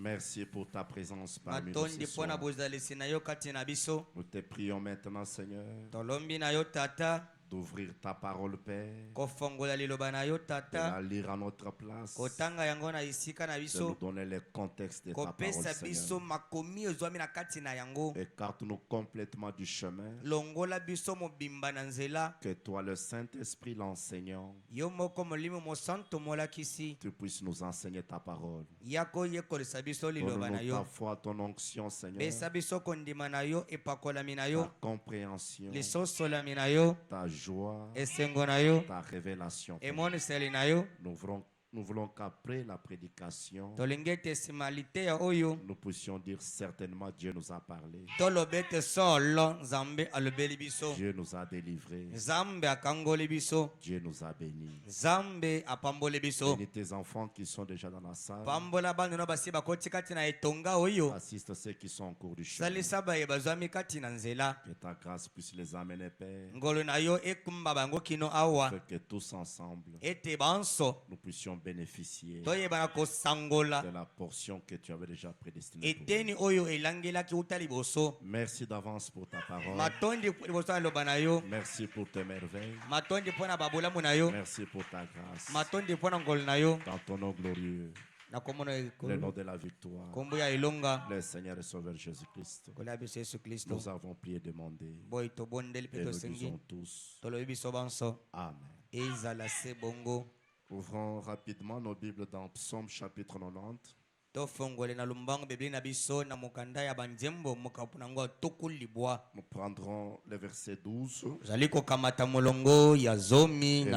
Merci pour ta présence parmi nous ce soir. Nous te prions maintenant, Seigneur, d'ouvrir ta parole, Père, de la lire à notre place, de nous donner les contextes de ta parole, Seigneur. Écarte-nous complètement du chemin, que toi, le Saint-Esprit, l'enseignant, tu puisses nous enseigner ta parole. Donne-nous ta foi, ton onction, Seigneur, ta compréhension, ta joie, ta révélation. Nous voulons qu'après la prédication, nous puissions dire certainement Dieu nous a parlé. Dieu nous a délivrés. Dieu nous a bénis. Bénis tes enfants qui sont déjà dans la salle. Assiste ceux qui sont en cours du chemin. Que ta grâce puisse les amener, Père. Que tous ensemble, nous puissions bénéficier de la portion que tu avais déjà prédestinée pour nous. Merci d'avance pour ta parole. Merci pour tes merveilles. Merci pour ta grâce. Dans ton nom glorieux, le nom de la victoire, le Seigneur et Sauveur Jésus-Christ, nous avons prié et demandé. Et nous disons tous Amen. Ouvrons rapidement nos Bibles dans Psaume chapitre 90. Nous prendrons le verset 12. Et nous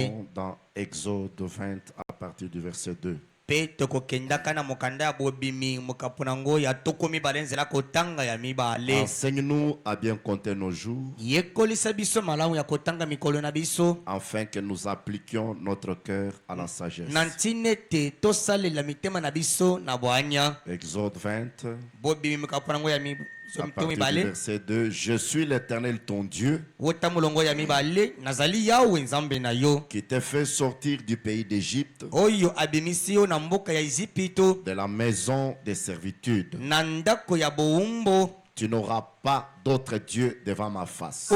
irons dans Exode 20 à partir du verset 2. Enseigne-nous à bien compter nos jours, afin que nous appliquions notre cœur à la sagesse. Exode 20, à partir du verset 2. Je suis l'Éternel ton Dieu, qui t'ai fait sortir du pays d'Égypte, de la maison des servitudes. Tu n'auras pas d'autre Dieu devant ma face. Tu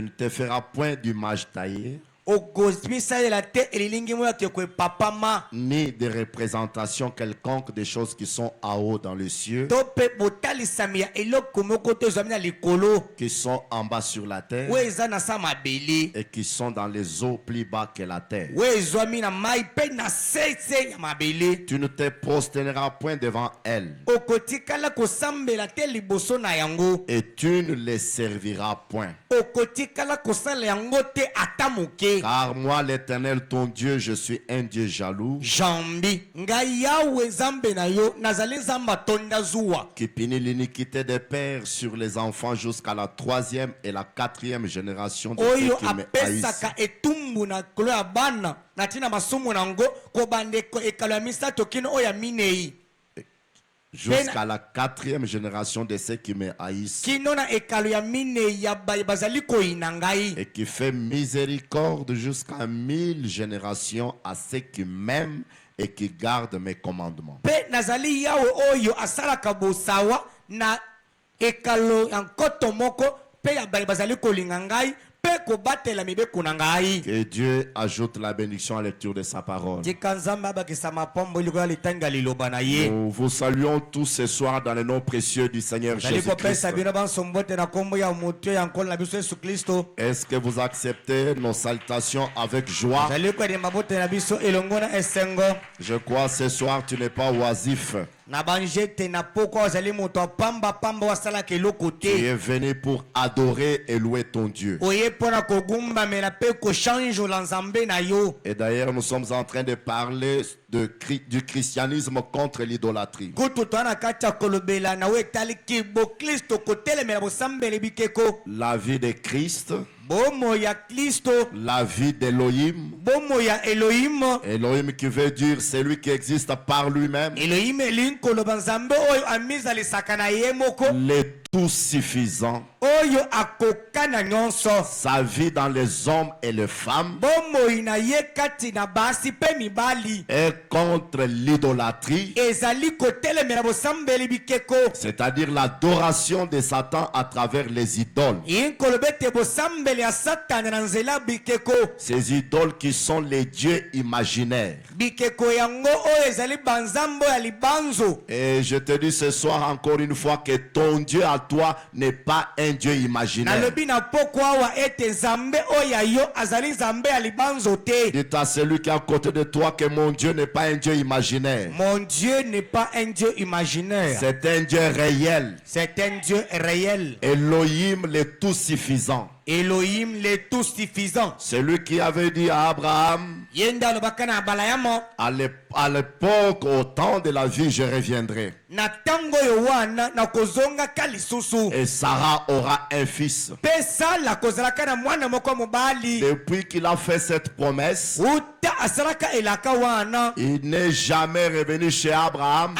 ne te feras point d'image taillée, ni de représentation quelconque des choses qui sont en haut dans les cieux, qui sont en bas sur la terre, et qui sont dans les eaux plus bas que la terre. Tu ne te prosterneras point devant elles, et tu ne les serviras point. Car moi, l'Éternel, ton Dieu, je suis un Dieu jaloux, qui punit l'iniquité des pères sur les enfants jusqu'à la 3e et la 4e génération de ceux qui me haïssent, jusqu'à la 4e génération de ceux qui me haïssent, et qui fait miséricorde jusqu'à 1000 générations à ceux qui m'aiment et qui gardent mes commandements. Que Dieu ajoute la bénédiction à la lecture de sa parole. Nous vous saluons tous ce soir dans le nom précieux du Seigneur Jésus-Christ. Est-ce que vous acceptez nos salutations avec joie? Je crois ce soir tu n'es pas oisif. Tu es venu pour adorer et louer ton Dieu. Et d'ailleurs, nous sommes en train de parler du christianisme contre l'idolâtrie. La vie de Christ, la vie d'Elohim, Elohim qui veut dire celui qui existe par lui-même, le tout suffisant, sa vie dans les hommes et les femmes est contre l'idolâtrie, c'est-à-dire l'adoration de Satan à travers les idoles. Ces idoles qui sont les dieux imaginaires. Et je te dis ce soir encore une fois que ton Dieu à toi n'est pas un Dieu imaginaire. Dites à celui qui est à côté de toi que mon Dieu n'est pas un Dieu imaginaire. Mon Dieu n'est pas un Dieu imaginaire. C'est un Dieu réel. C'est un Dieu réel. Elohim le tout suffisant. Elohim le tout suffisant. Celui qui avait dit à Abraham, à l'époque, au temps de la vie, je reviendrai. Et Sarah aura un fils. Depuis qu'il a fait cette promesse, il n'est jamais revenu chez Abraham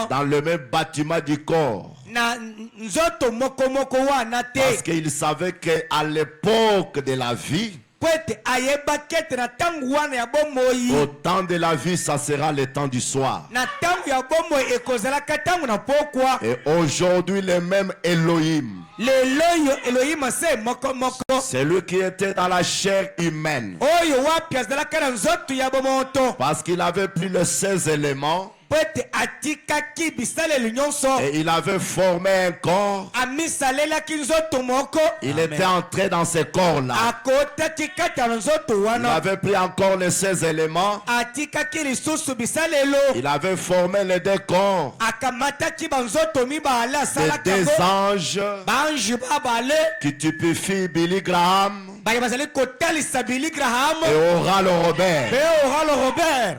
dans le même bâtiment du corps. Parce qu'il savait qu'à l'époque de la vie, au temps de la vie, ça sera le temps du soir. Et aujourd'hui, le même Elohim, celui qui était dans la chair humaine, parce qu'il avait pris les 16 éléments, et il avait formé un corps. Il était entré dans ce corps-là. Il avait pris encore les 16 éléments. Il avait formé les deux corps. Les deux anges qui typifient Billy Graham et Oral Robert.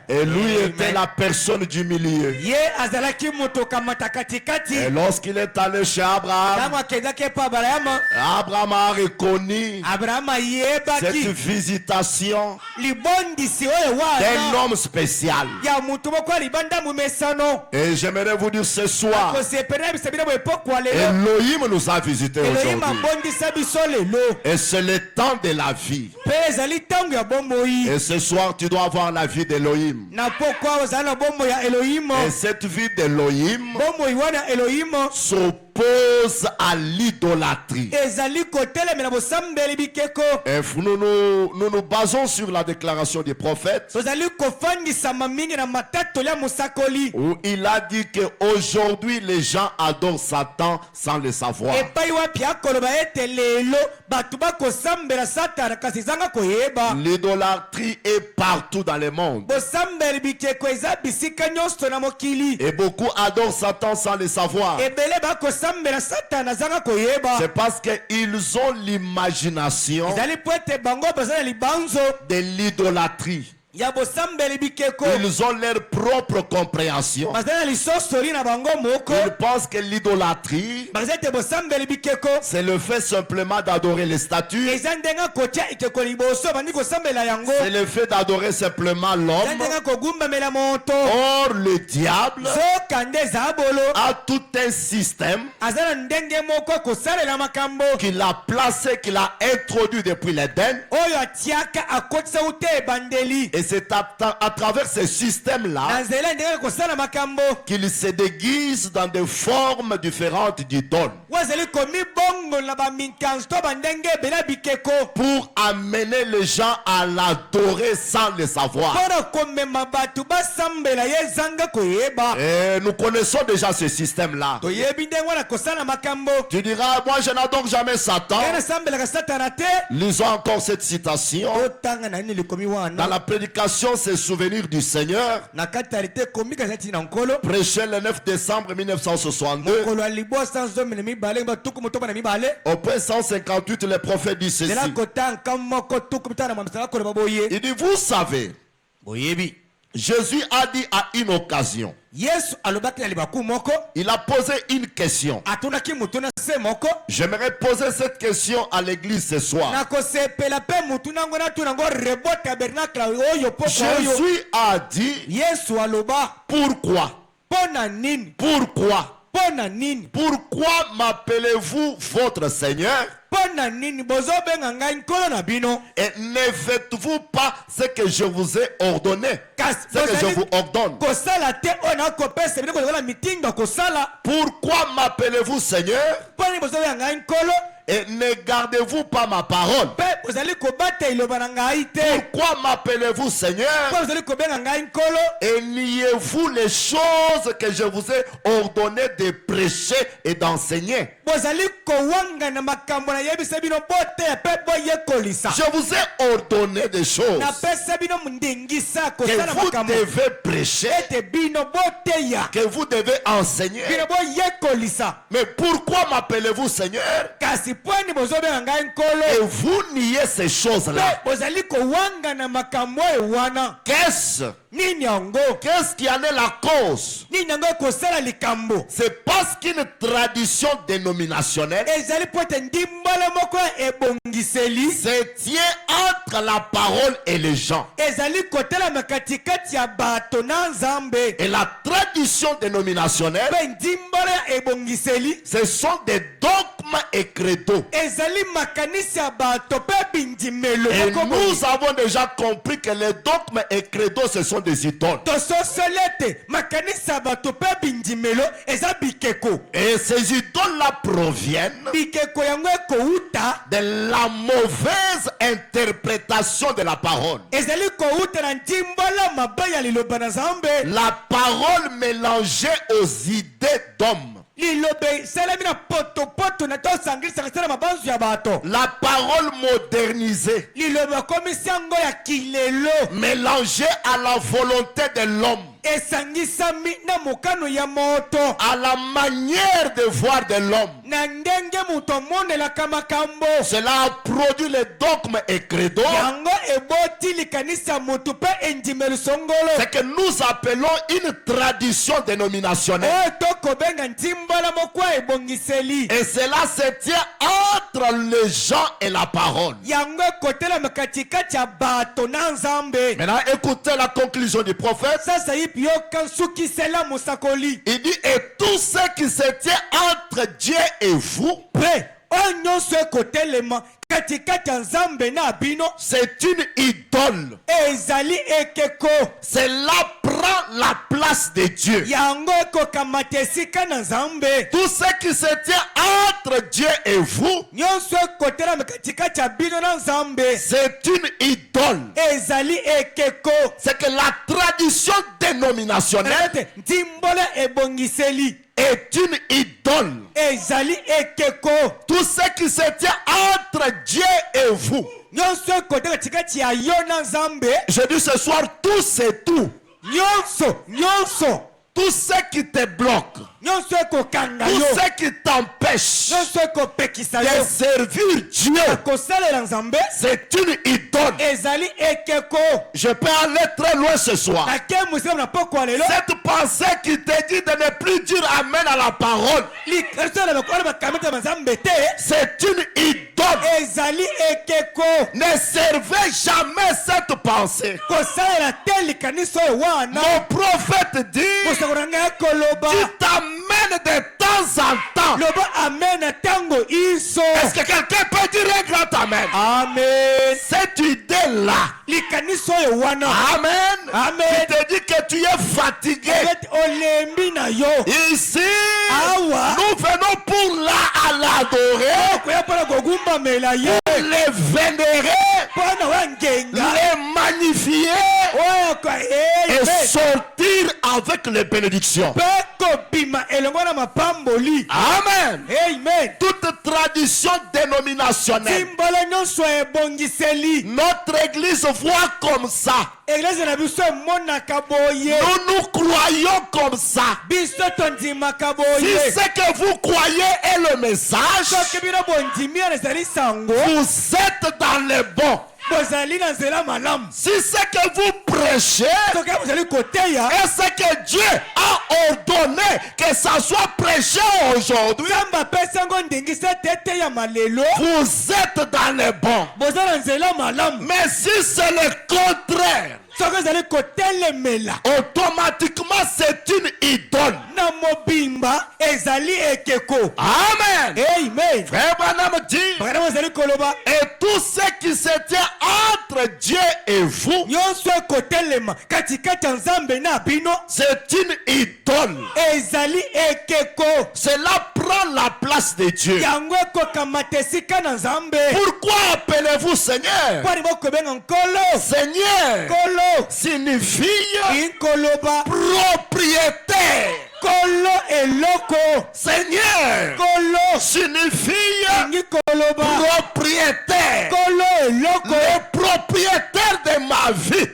Et lui était la personne du milieu. Et lorsqu'il est allé chez Abraham, Abraham a reconnu cette visitation d'un homme spécial. Et j'aimerais vous dire ce soir, Elohim nous a visités aujourd'hui. Et c'est le temps de la vie. Et ce soir, tu dois avoir la vie d'Elohim. Et cette vie d'Elohim s'oppose à l'idolâtrie. Et nous nous basons sur la déclaration du prophète où il a dit qu'aujourd'hui les gens adorent Satan sans le savoir. L'idolâtrie est partout dans le monde. Et beaucoup adorent Satan sans le savoir. C'est parce qu'ils ont l'imagination de l'idolâtrie. Ils ont leur propre compréhension. Ils pensent que l'idolâtrie, c'est le fait simplement d'adorer les statues. C'est le fait d'adorer simplement l'homme. Or, le diable a tout un système qu'il a placé, qu'il a introduit depuis l'Éden. Et c'est à travers ce système-là qu'il se déguise dans des formes différentes d'idoles pour amener les gens à l'adorer sans le savoir. Et nous connaissons déjà ce système-là. Tu diras, moi je n'adore jamais Satan. Lisons encore cette citation dans la prédication c'est souvenir du Seigneur, prêché le 9 décembre 1962. Au point 158, le prophète dit ceci. Il dit, vous savez, Jésus a dit à une occasion, il a posé une question. J'aimerais poser cette question à l'église ce soir. Jésus a dit, pourquoi? Pourquoi Pourquoi m'appelez-vous votre Seigneur? Et ne faites-vous pas ce que je vous ai ordonné? Ce que je vous ordonne. Pourquoi m'appelez-vous Seigneur? Et ne gardez-vous pas ma parole? Pourquoi m'appelez-vous Seigneur? Et niez-vous les choses que je vous ai ordonné de prêcher et d'enseigner? Je vous ai ordonné des choses que vous devez prêcher, que vous devez enseigner. Mais pourquoi m'appelez-vous Seigneur? Et vous niez ces choses-là. Qu'est-ce qui en est la cause? C'est parce qu'une tradition dénominationnelle se tient entre la parole et les gens. Et la tradition dénominationnelle, ce sont des dogmes et credos. Et nous avons déjà compris que les dogmes et credos, ce sont des idoles. Et ces idoles-là proviennent de la mauvaise interprétation de la parole. La parole mélangée aux idées d'hommes. La parole modernisée, mélangée à la volonté de l'homme, à la manière de voir de l'homme. Cela a produit les dogmes et credos, ce que nous appelons une tradition dénominationnelle. Et cela se tient entre les gens et la parole. Maintenant, écoutez la conclusion du prophète. Il dit, et tout ce qui se tient entre Dieu et vous, c'est une idole. Cela prend la place de Dieu. Tout ce qui se tient entre Dieu et vous, c'est une idole. C'est que la tradition dénominationnelle est une idole. Tout ce qui se tient entre Dieu et vous. Je dis ce soir, tout c'est tout. Tout ce qui te bloque, tout ce qui t'empêche de servir Dieu, c'est une idole. Je peux aller très loin ce soir. Cette pensée qui te dit de ne plus dire amen à la parole, c'est une idole. Ne servez jamais cette pensée. Mon prophète dit, tu t'amènes de temps en temps. Est-ce que quelqu'un peut dire un grand amen? Amen. Cette idée-là, amen, qui te dit que tu es fatigué. Ici, nous venons pour l'adorer, les vénérer, les magnifier et sortir avec les bénédictions. Amen. Amen. Toute tradition dénominationnelle, notre église voit comme ça. Nous croyons comme ça. Si ce que vous croyez est le message, vous êtes dans le bon. Si ce que vous prêchez est ce que Dieu a ordonné que ça soit prêché aujourd'hui, vous êtes dans le bon. Mais si c'est le contraire, automatiquement c'est une idole. Amen. Amen. Frère Branham dit, et tout ce qui se tient entre Dieu et vous, c'est une idole. Cela prend la place de Dieu. Pourquoi appelez-vous Seigneur? Seigneur signifie propriétaire. Seigneur signifie propriétaire. Le propriétaire de ma vie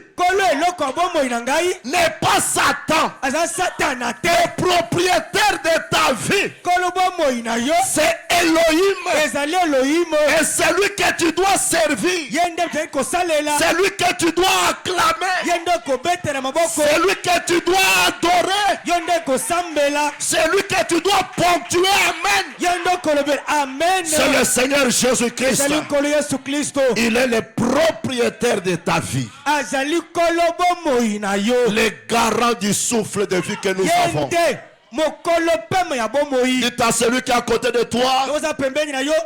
n'est pas Satan. Le propriétaire de ta vie, c'est Elohim. Et c'est lui que tu dois servir. C'est lui que tu dois acclamer. C'est lui que tu dois adorer. C'est lui que tu dois ponctuer. Amen. C'est le Seigneur Jésus-Christ. Il est le propriétaire de ta vie. Le garant du souffle de vie que nous avons. Dites à celui qui est à côté de toi,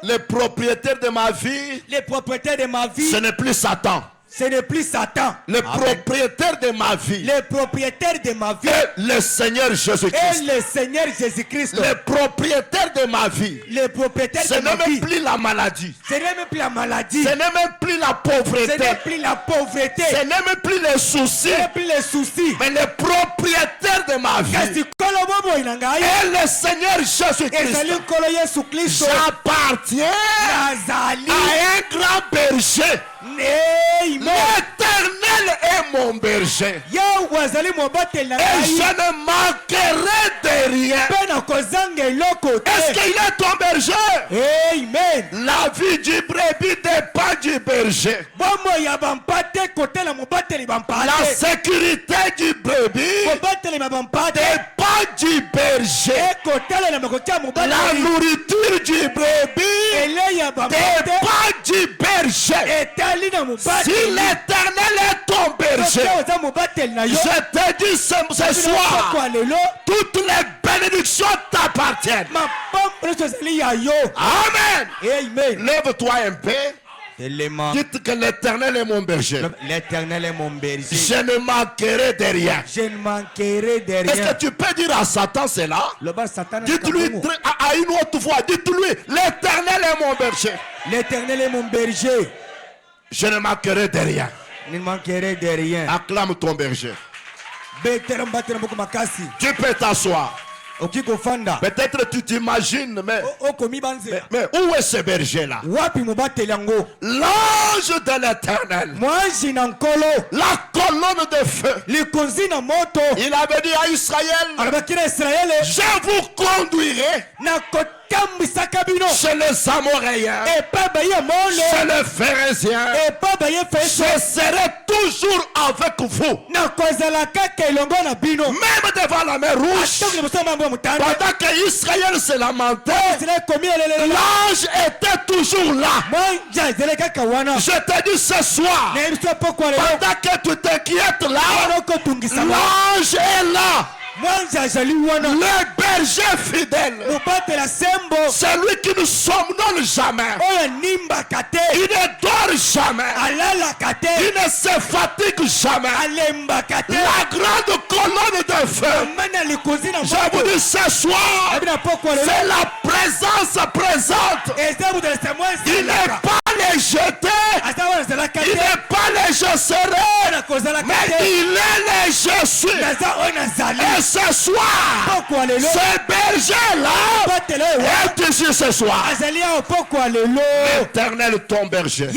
le propriétaire de ma vie, ce n'est plus Satan. Ce n'est plus Satan. Le propriétaire de ma vie. Le propriétaire de ma vie. Et le Seigneur Jésus-Christ. Et le Seigneur Jésus-Christ. Le propriétaire de ma vie. Le propriétaire de ma vie. Ce n'est même plus la maladie. Ce n'est même plus la maladie. Ce n'est même plus la pauvreté. Ce n'est plus la pauvreté. Ce n'est même plus les soucis. Ce n'est plus les soucis. Mais le propriétaire de ma vie. Et le Seigneur Jésus-Christ. J'appartiens à un grand berger. L'Éternel est mon berger. Et je ne manquerai de rien. Est-ce qu'il est ton berger? Amen. La vie du brebis dépend du berger. La sécurité du brebis dépend du berger. La nourriture du brebis dépend du berger. Si l'Éternel est ton berger, je te dis ce soir, toutes les bénédictions t'appartiennent. Amen. Lève-toi un peu. Dites que l'Éternel est mon berger. L'Éternel est mon berger. Je ne manquerai de rien. Je ne manquerai de rien. Est-ce que tu peux dire à Satan cela? Dites-lui à une autre voix. Dites-lui, l'Éternel est mon berger. L'Éternel est mon berger. Je ne manquerai de rien. Je ne manquerai de rien. Acclame ton berger. Tu peux t'asseoir. Peut-être tu t'imagines, mais où est ce berger-là? L'ange de l'Éternel, la colonne de feu. Il avait dit à Israël, je vous conduirai chez les Amoréens, chez les Phérésiens. Je serai toujours avec vous, même devant la mer Rouge. Pendant que Israël se lamentait, l'ange était toujours là. Je te dis ce soir, pendant que tu t'inquiètes là, l'ange est là. Le berger fidèle, celui qui ne somnole jamais, il ne dort jamais, il ne se fatigue jamais. La grande colonne de feu, je vous dis ce soir, c'est la présence présente. Il n'est pas les jeter, il n'est pas les je serai, mais il est les je suis. Et ce soir, ce berger-là est ici ce soir. L'Éternel ton berger,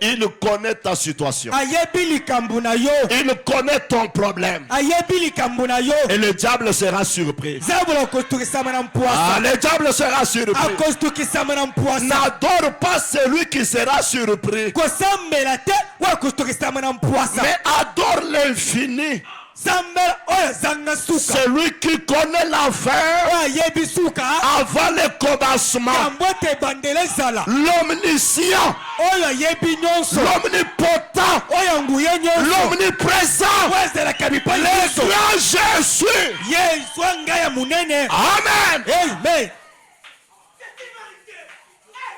il connaît ta situation, il connaît ton problème, et le diable sera surpris. Le diable sera surpris. N'adore pas celui qui sera surpris, mais adore l'infini. Celui qui connaît la fin avant le commencement, l'omniscient, l'omnipotent, l'omniprésent, le grand Jésus. Amen. Amen.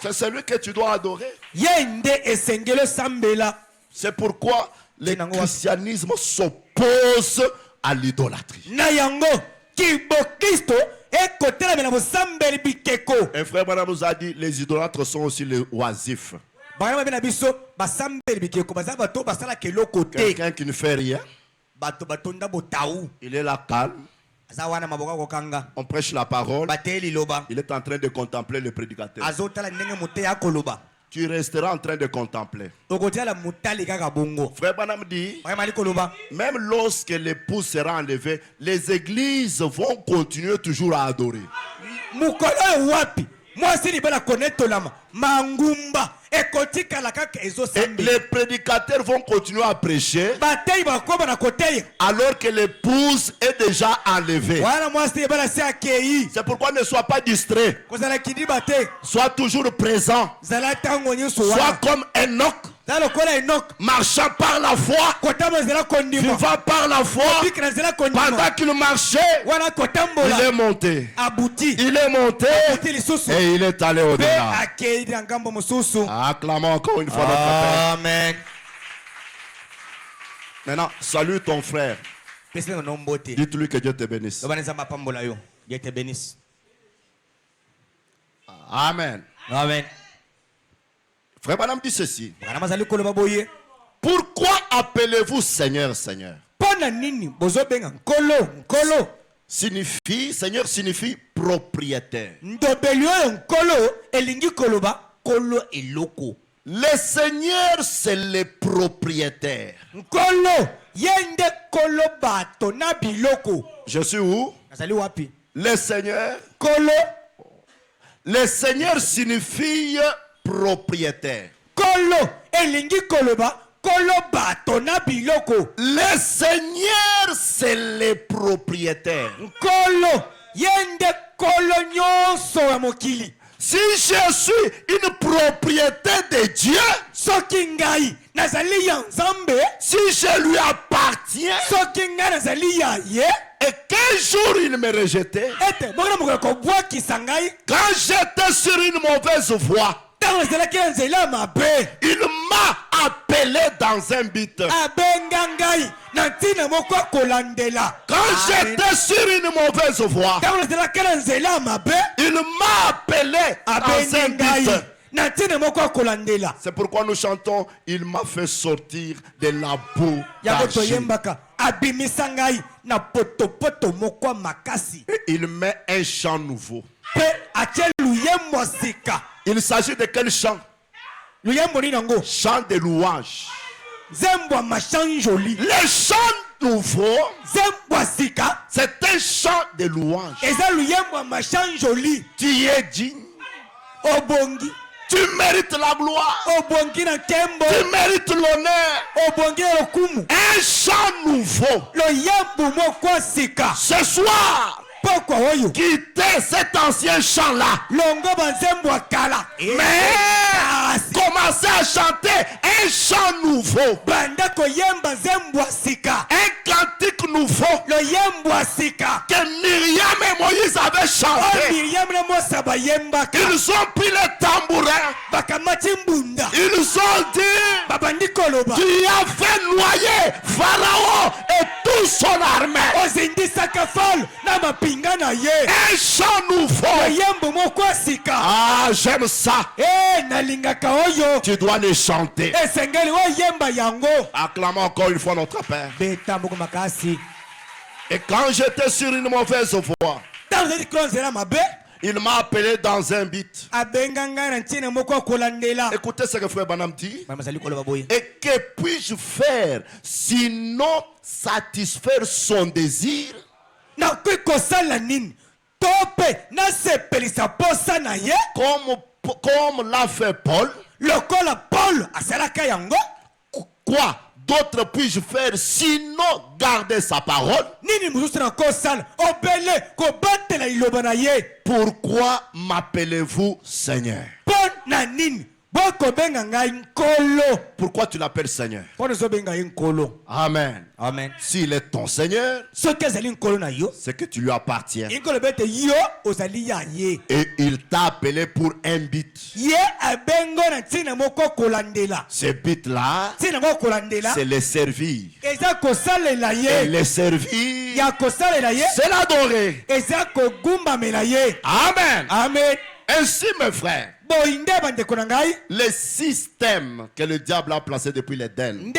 C'est celui que tu dois adorer. C'est pourquoi le christianisme s'oppose à l'idolâtrie. Un frère Branham nous a dit les idolâtres sont aussi les oisifs. Quelqu'un qui ne fait rien, il est là calme. On prêche la parole. Il est en train de contempler le prédicateur. Tu resteras en train de contempler. Frère Branham dit, même lorsque l'épouse sera enlevée, les églises vont continuer toujours à adorer. Et les prédicateurs vont continuer à prêcher alors que l'épouse est déjà enlevée. C'est pourquoi ne sois pas distrait. Sois toujours présent. Sois comme Enoch. Marchant par la foi, vivant par la foi, pendant qu'il marchait, il est monté. Il est monté et il est allé au-delà. Acclamons encore une fois notre Père. Amen. Maintenant, salue ton frère. Dites-lui que Dieu te bénisse. Amen. Amen. Frère Branham dit ceci. Pourquoi appelez-vous Seigneur, Seigneur? Seigneur signifie propriétaire. Le Seigneur, c'est le propriétaire. Je suis où? Le Seigneur signifie propriétaire. Le Seigneur, c'est le propriétaire. Si je suis une propriété de Dieu, si je lui appartiens, et qu'un jour il me rejetait, quand j'étais sur une mauvaise voie, il m'a appelé dans un but. Quand j'étais sur une mauvaise voie, il m'a appelé dans un but. C'est pourquoi nous chantons, il m'a fait sortir de la boue d'argile. Et il met un chant nouveau. Il s'agit de quel chant? Chant de louange. Le chant nouveau, c'est un chant de louange. Tu es digne. Tu mérites la gloire. Tu mérites l'honneur. Un chant nouveau. Ce soir, quittez cet ancien chant-là. Mais commencez à chanter un chant nouveau. Un cantique nouveau que Myriam et Moïse avaient chanté. Ils ont pris le tambourin. Ils ont dit, tu as fait noyer Pharaon et toute son armée. Un chant nouveau. Ah, j'aime ça. Tu dois les chanter. Acclamons encore une fois notre Père. Et quand j'étais sur une mauvaise voie, il m'a appelé dans un but. Écoutez ce que Frère Branham dit. Et que puis-je faire sinon satisfaire son désir? Comme l'a fait Paul. Quoi d'autre puis-je faire sinon garder sa parole? Pourquoi m'appelez-vous Seigneur? Pourquoi tu l'appelles Seigneur? Amen. Amen. S'il est ton Seigneur, c'est que tu lui appartiens. Et il t'a appelé pour un but. Ce but-là, c'est le servir. Et le servir, c'est l'adorer. Amen. Amen. Ainsi, mes frères, le système que le diable a placé depuis l'Éden,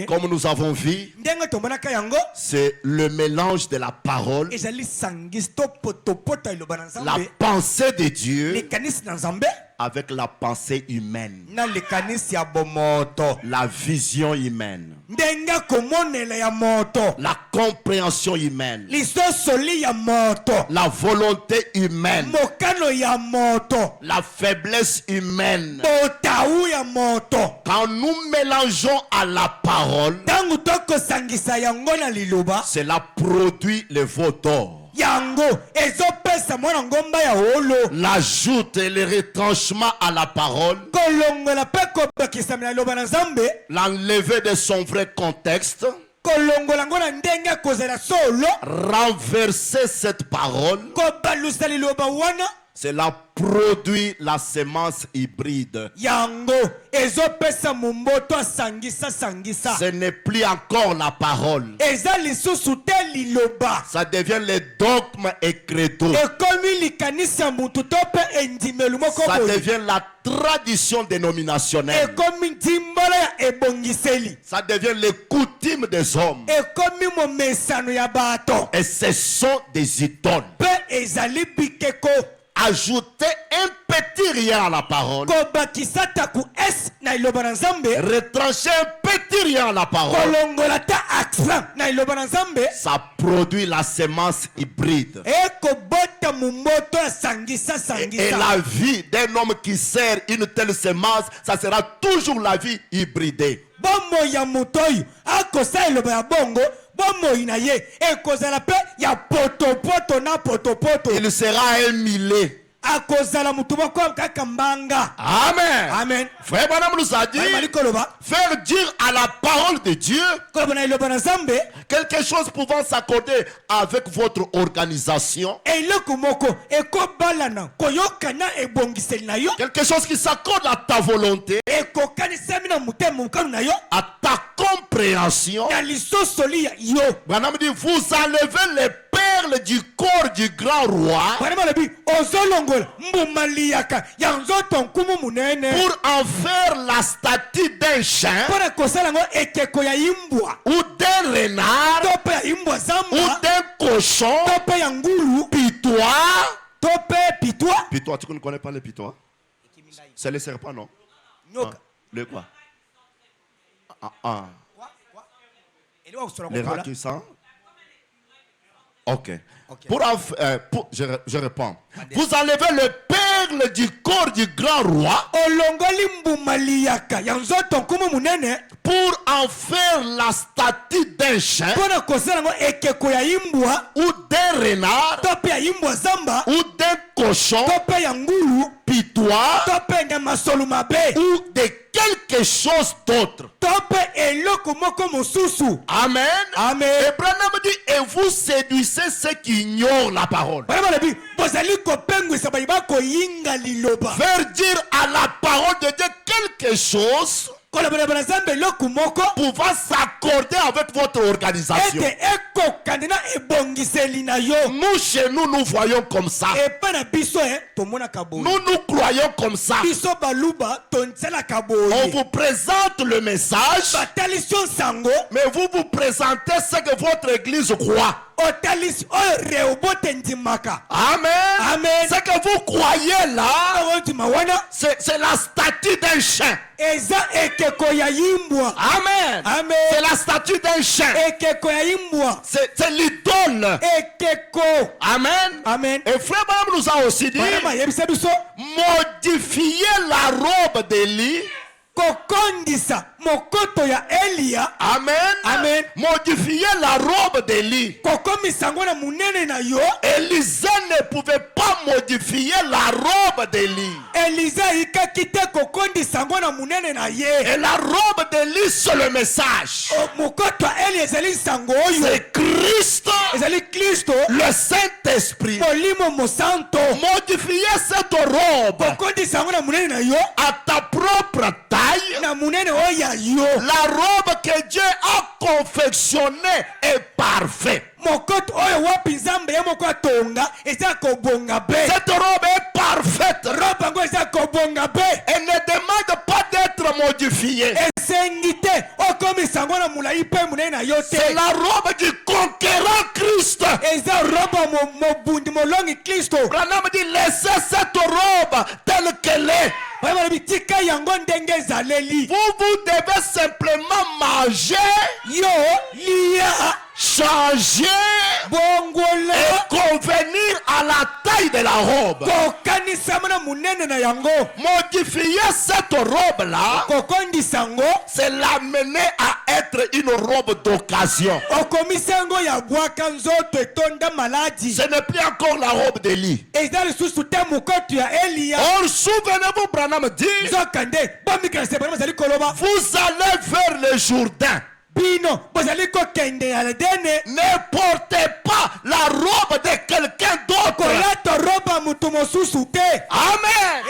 comme nous avons vu, c'est le mélange de la parole, la pensée de Dieu avec la pensée humaine, la vision humaine, la compréhension humaine, la volonté humaine, la faiblesse humaine. Quand nous mélangeons à la parole, cela produit le veau d'or. L'ajoute et le retranchement à la parole, l'enlever de son vrai contexte, renverser cette parole, cela produit la semence hybride. Ce n'est plus encore la parole. Ça devient le dogme et credo. Ça devient la tradition dénominationnelle. Ça devient les coutumes des hommes. Et ce sont des idoles. Ajouter un petit rien à la parole, retrancher un petit rien à la parole, ça produit la semence hybride. Et la vie d'un homme qui sert une telle semence, ça sera toujours la vie hybridée. Il sera un millet. Amen. Amen. Frère Branham nous a dit, faire dire à la parole de Dieu quelque chose pouvant s'accorder avec votre organisation, quelque chose qui s'accorde à ta volonté, à ta compréhension. Branham dit, vous enlevez les perles du corps du grand roi pour en faire la statue d'un chien ou d'un renard ou d'un cochon. Pitois. Pitois, tu ne connais pas les pitois? C'est les serpents, non? Le quoi? Les rats qui sont. Ok. Je réponds. Vous enlevez le perle du corps du grand roi pour en faire la statue d'un chien ou d'un renard ou d'un cochon, pitois ou de quelque chose d'autre. Amen. Amen. Et Branham dit, et vous séduisez ceux qui ignorent la parole. Faire dire à la parole de Dieu quelque chose pouvant s'accorder avec votre organisation. Nous, chez nous, nous voyons comme ça. Nous croyons comme ça. On vous présente le message, mais vous vous présentez ce que votre église croit. Amen. Amen. Ce que vous croyez là, c'est la statue d'un chien. Amen. Amen. C'est la statue d'un chien. C'est l'idole. Amen. Amen. Et frère Branham nous a aussi dit, modifier la robe d'Élie kokondisa mokoto ya Elia. Amen. Amen. Modifier la robe d'Élie. Kokomisa ngo na munene na yo. Élisée ne pouvait pas modifier la robe d'Élie. Élisée ikakite kokondisa ngo na munene na ye. Et la robe d'Élie c'est le message. Mokoto Elia ezali sango oyo. C'est Christ. Ezali Kristo. Le Saint-Esprit. Molimo mosanto. Modifier cette robe. Kokondisa ngo na munene na yo. À ta propre taille. Na munene oya yo. La robe que Dieu a confectionnée est parfaite. Mokoto oyo wapi nzambe ya moko atonga eza kobonga be. Cette robe est parfaite. Robe ngo eza kobonga be. Elle ne demande pas d'être modifiée. Esengite okomisa ngo na mulai pe munene na yo te. C'est la robe du conquérant Christ. Eza robe mobundi molongi Kristo. Branham dit laissez cette robe telle qu'elle est. Vous devez simplement manger, changer et convenir à la taille de la robe. Modifier cette robe-là, c'est l'amener à être une robe d'occasion. Ce n'est plus encore la robe d'Élie. Or, souvenez-vous, Branham dit, vous allez vers le Jourdain. Ne portez pas la robe de quelqu'un d'autre. Amen.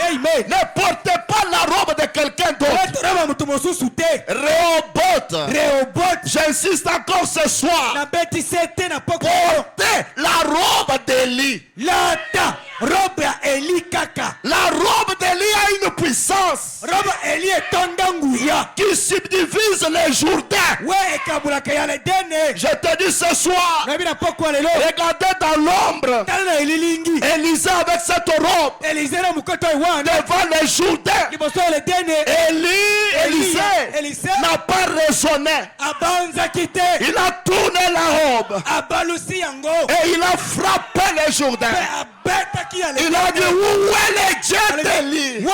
Ne portez pas la robe de quelqu'un d'autre. Rehoboth. J'insiste encore ce soir. Portez la robe d'Élie. La robe d'Élie a une puissance qui subdivise les Jourdains. Je te dis ce soir, regardez dans l'ombre Élisée avec cette robe devant les Jourdains. Élisée n'a pas raisonné. Il a tourné la robe et il a frappé les Jourdains. Il a dit où est le Dieu d'Élie?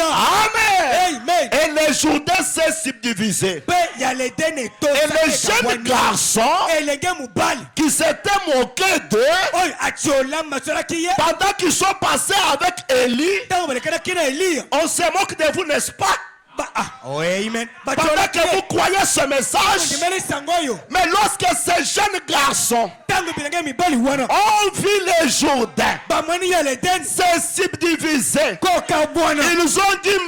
Amen. Et les Jourdains s'est subdivisé. Et les jeunes garçons qui s'étaient moqués d'eux, pendant qu'ils sont passés avec Élie, on se moque de vous, n'est-ce pas? Pendant que vous croyez ce message, mais lorsque ces jeunes garçons ont vu les Jourdains se subdiviser, ils ont dit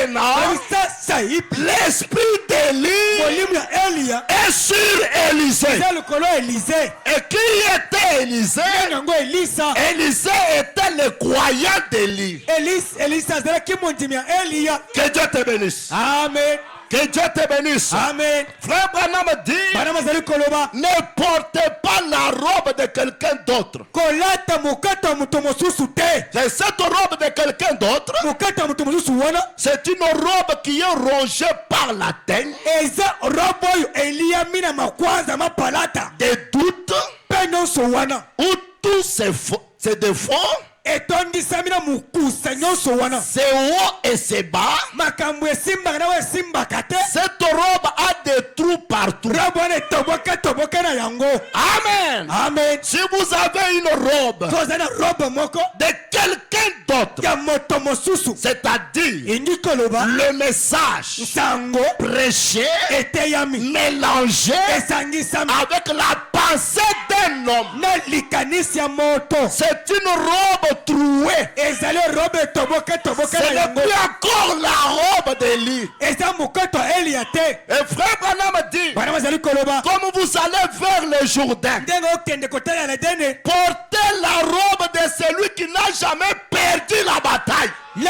maintenant l'esprit d'Élie est sur Élisée. Et qui était Élisée? Élisée était le croyant d'Élie. Que Dieu te bénisse. Amen. Que Dieu te bénisse. Amen. Frère Branham dit, ne portez pas la robe de quelqu'un d'autre. C'est cette robe de quelqu'un d'autre. C'est une robe qui est rongée par la teigne. Des doutes ou tous ses défauts. C'est haut et c'est bas. Cette robe a des trous partout. Amen. Amen. Si vous avez une robe de quelqu'un d'autre, c'est-à-dire le message prêché, mélangé avec la pensée d'un homme, c'est une robe trouée. Ce n'est plus encore la robe d'Élie. Et frère Branham dit, comme vous allez vers le Jourdain, portez la robe de celui qui n'a jamais perdu la bataille. Et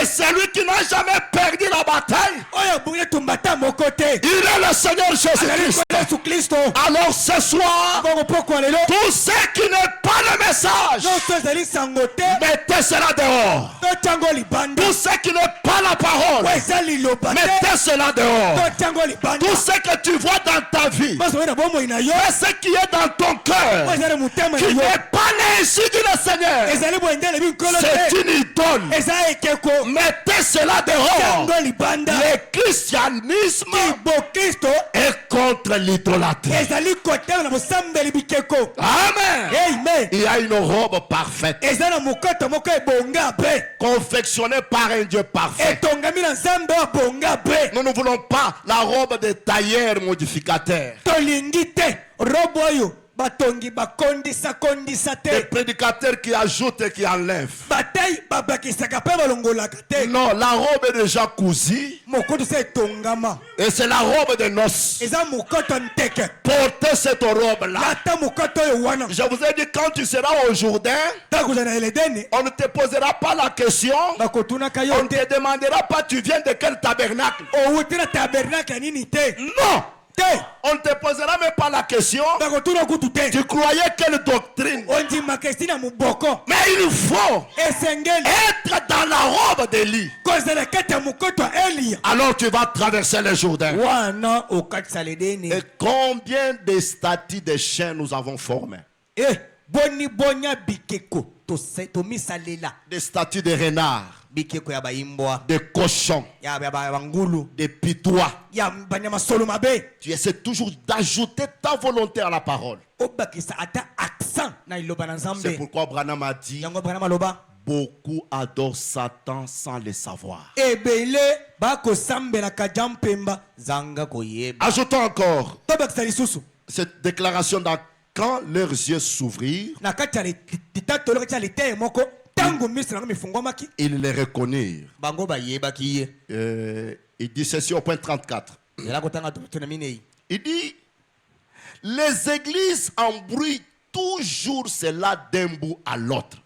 celui qui n'a jamais perdu la bataille, il est le Seigneur Jésus-Christ. Alors ce soir, tous ceux qui n'aiment pas le message, mettez cela dehors. Tous ceux qui n'aiment pas la parole, mettez cela dehors. Tout ce que tu vois dans ta vie, ce qui est dans ton cœur, qui n'est pas né ici du Seigneur, C'est une idole. Mettez cela dehors. Le christianisme est contre l'idolâtrie. Amen. Il y a une robe parfaite, confectionnée par un Dieu parfait. Nous ne voulons pas la robe des tailleurs modificateurs, des prédicateurs qui ajoutent et qui enlèvent. Non, la robe est déjà cousue et c'est la robe de noces. Portez cette robe-là. Je vous ai dit, quand tu seras au Jourdain, on ne te posera pas la question, on ne te demandera pas tu viens de quel tabernacle. Non. On ne te posera même pas la question. Tu croyais quelle doctrine? Mais il faut être dans la robe d'Élie. Alors tu vas traverser le Jourdain. Et combien de statues de chiens nous avons formées? Des statues de renards, de cochons, de pitois. Tu essaies toujours d'ajouter ta volonté à la parole. C'est pourquoi Branham a dit, beaucoup adorent Satan sans le savoir. Ajoutons encore cette déclaration dans quand leurs yeux s'ouvrirent, ils les reconnurent. Il dit ceci au point 34. Il dit, les églises embrouillent toujours cela d'un bout à l'autre.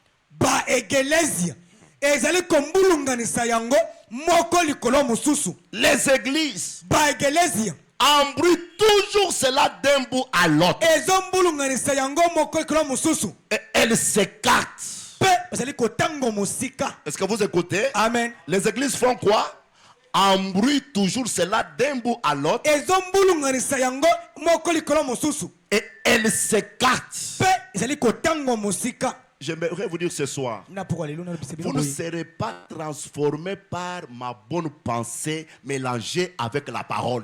Les églises embrouillent toujours cela d'un bout à l'autre. Et elles s'écartent. Est-ce que vous écoutez? Amen. Les églises font quoi? Embrouillent toujours cela d'un bout à l'autre. Et elles s'écartent. J'aimerais vous dire ce soir, vous ne serez pas transformé par ma bonne pensée mélangée avec la parole.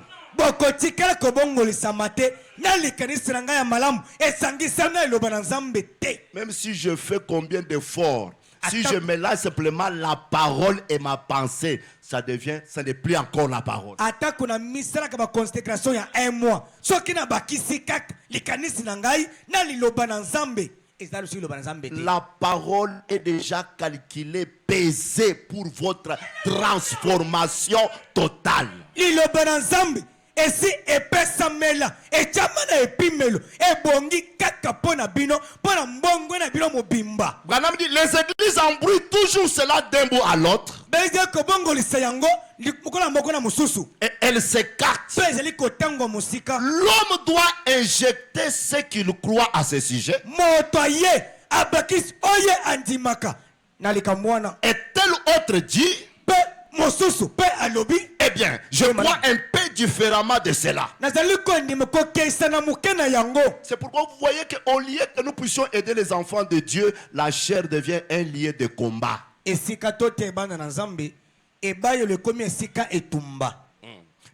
Même si je fais combien d'efforts, si je mélange simplement la parole et ma pensée, ça n'est plus encore la parole. La parole est déjà calculée, pesée pour votre transformation totale. Et si epesamela echamana epimelo ebongi kaka pona bino pona mbongo na bino mobimba. Branham dit les églises embrouillent toujours cela d'un bout à l'autre. Et elles s'écartent. L'homme doit injecter ce qu'il croit à ce sujet. Et tel autre dit, eh bien, je crois un peu différemment de cela. C'est pourquoi vous voyez qu'au lieu que nous puissions aider les enfants de Dieu, la chair devient un lieu de combat.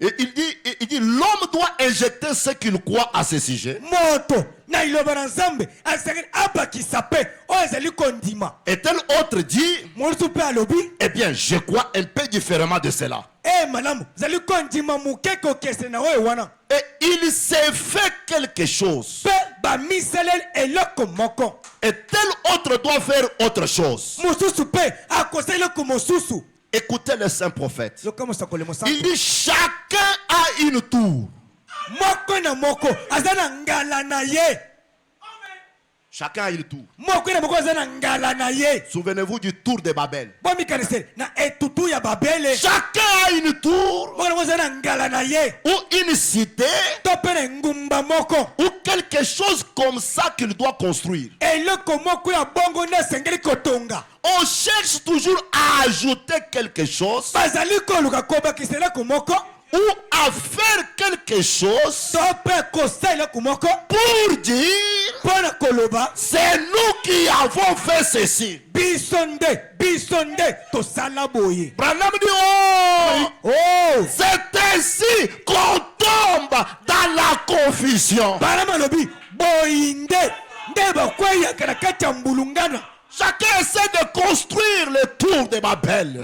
Et il dit l'homme doit injecter ce qu'il croit à ce sujet. Et tel autre dit, eh bien, je crois un peu différemment de cela. Et il s'est fait quelque chose. Et tel autre doit faire autre chose. Écoutez le saint prophète. Il dit chacun a une tour. Chacun a une tour. Souvenez-vous du tour de Babel. Chacun a une tour ou une cité ou quelque chose comme ça qu'il doit construire. On cherche toujours à ajouter quelque chose ou à faire quelque chose pour dire c'est nous qui avons fait ceci. bisonde to salaboye. Branham dit oh, c'est ainsi qu'on tombe dans la confusion. Branham alobi boinde ndeba kwaya kana kacha mbulungana. Chacun essaie de construire le tour de Babel.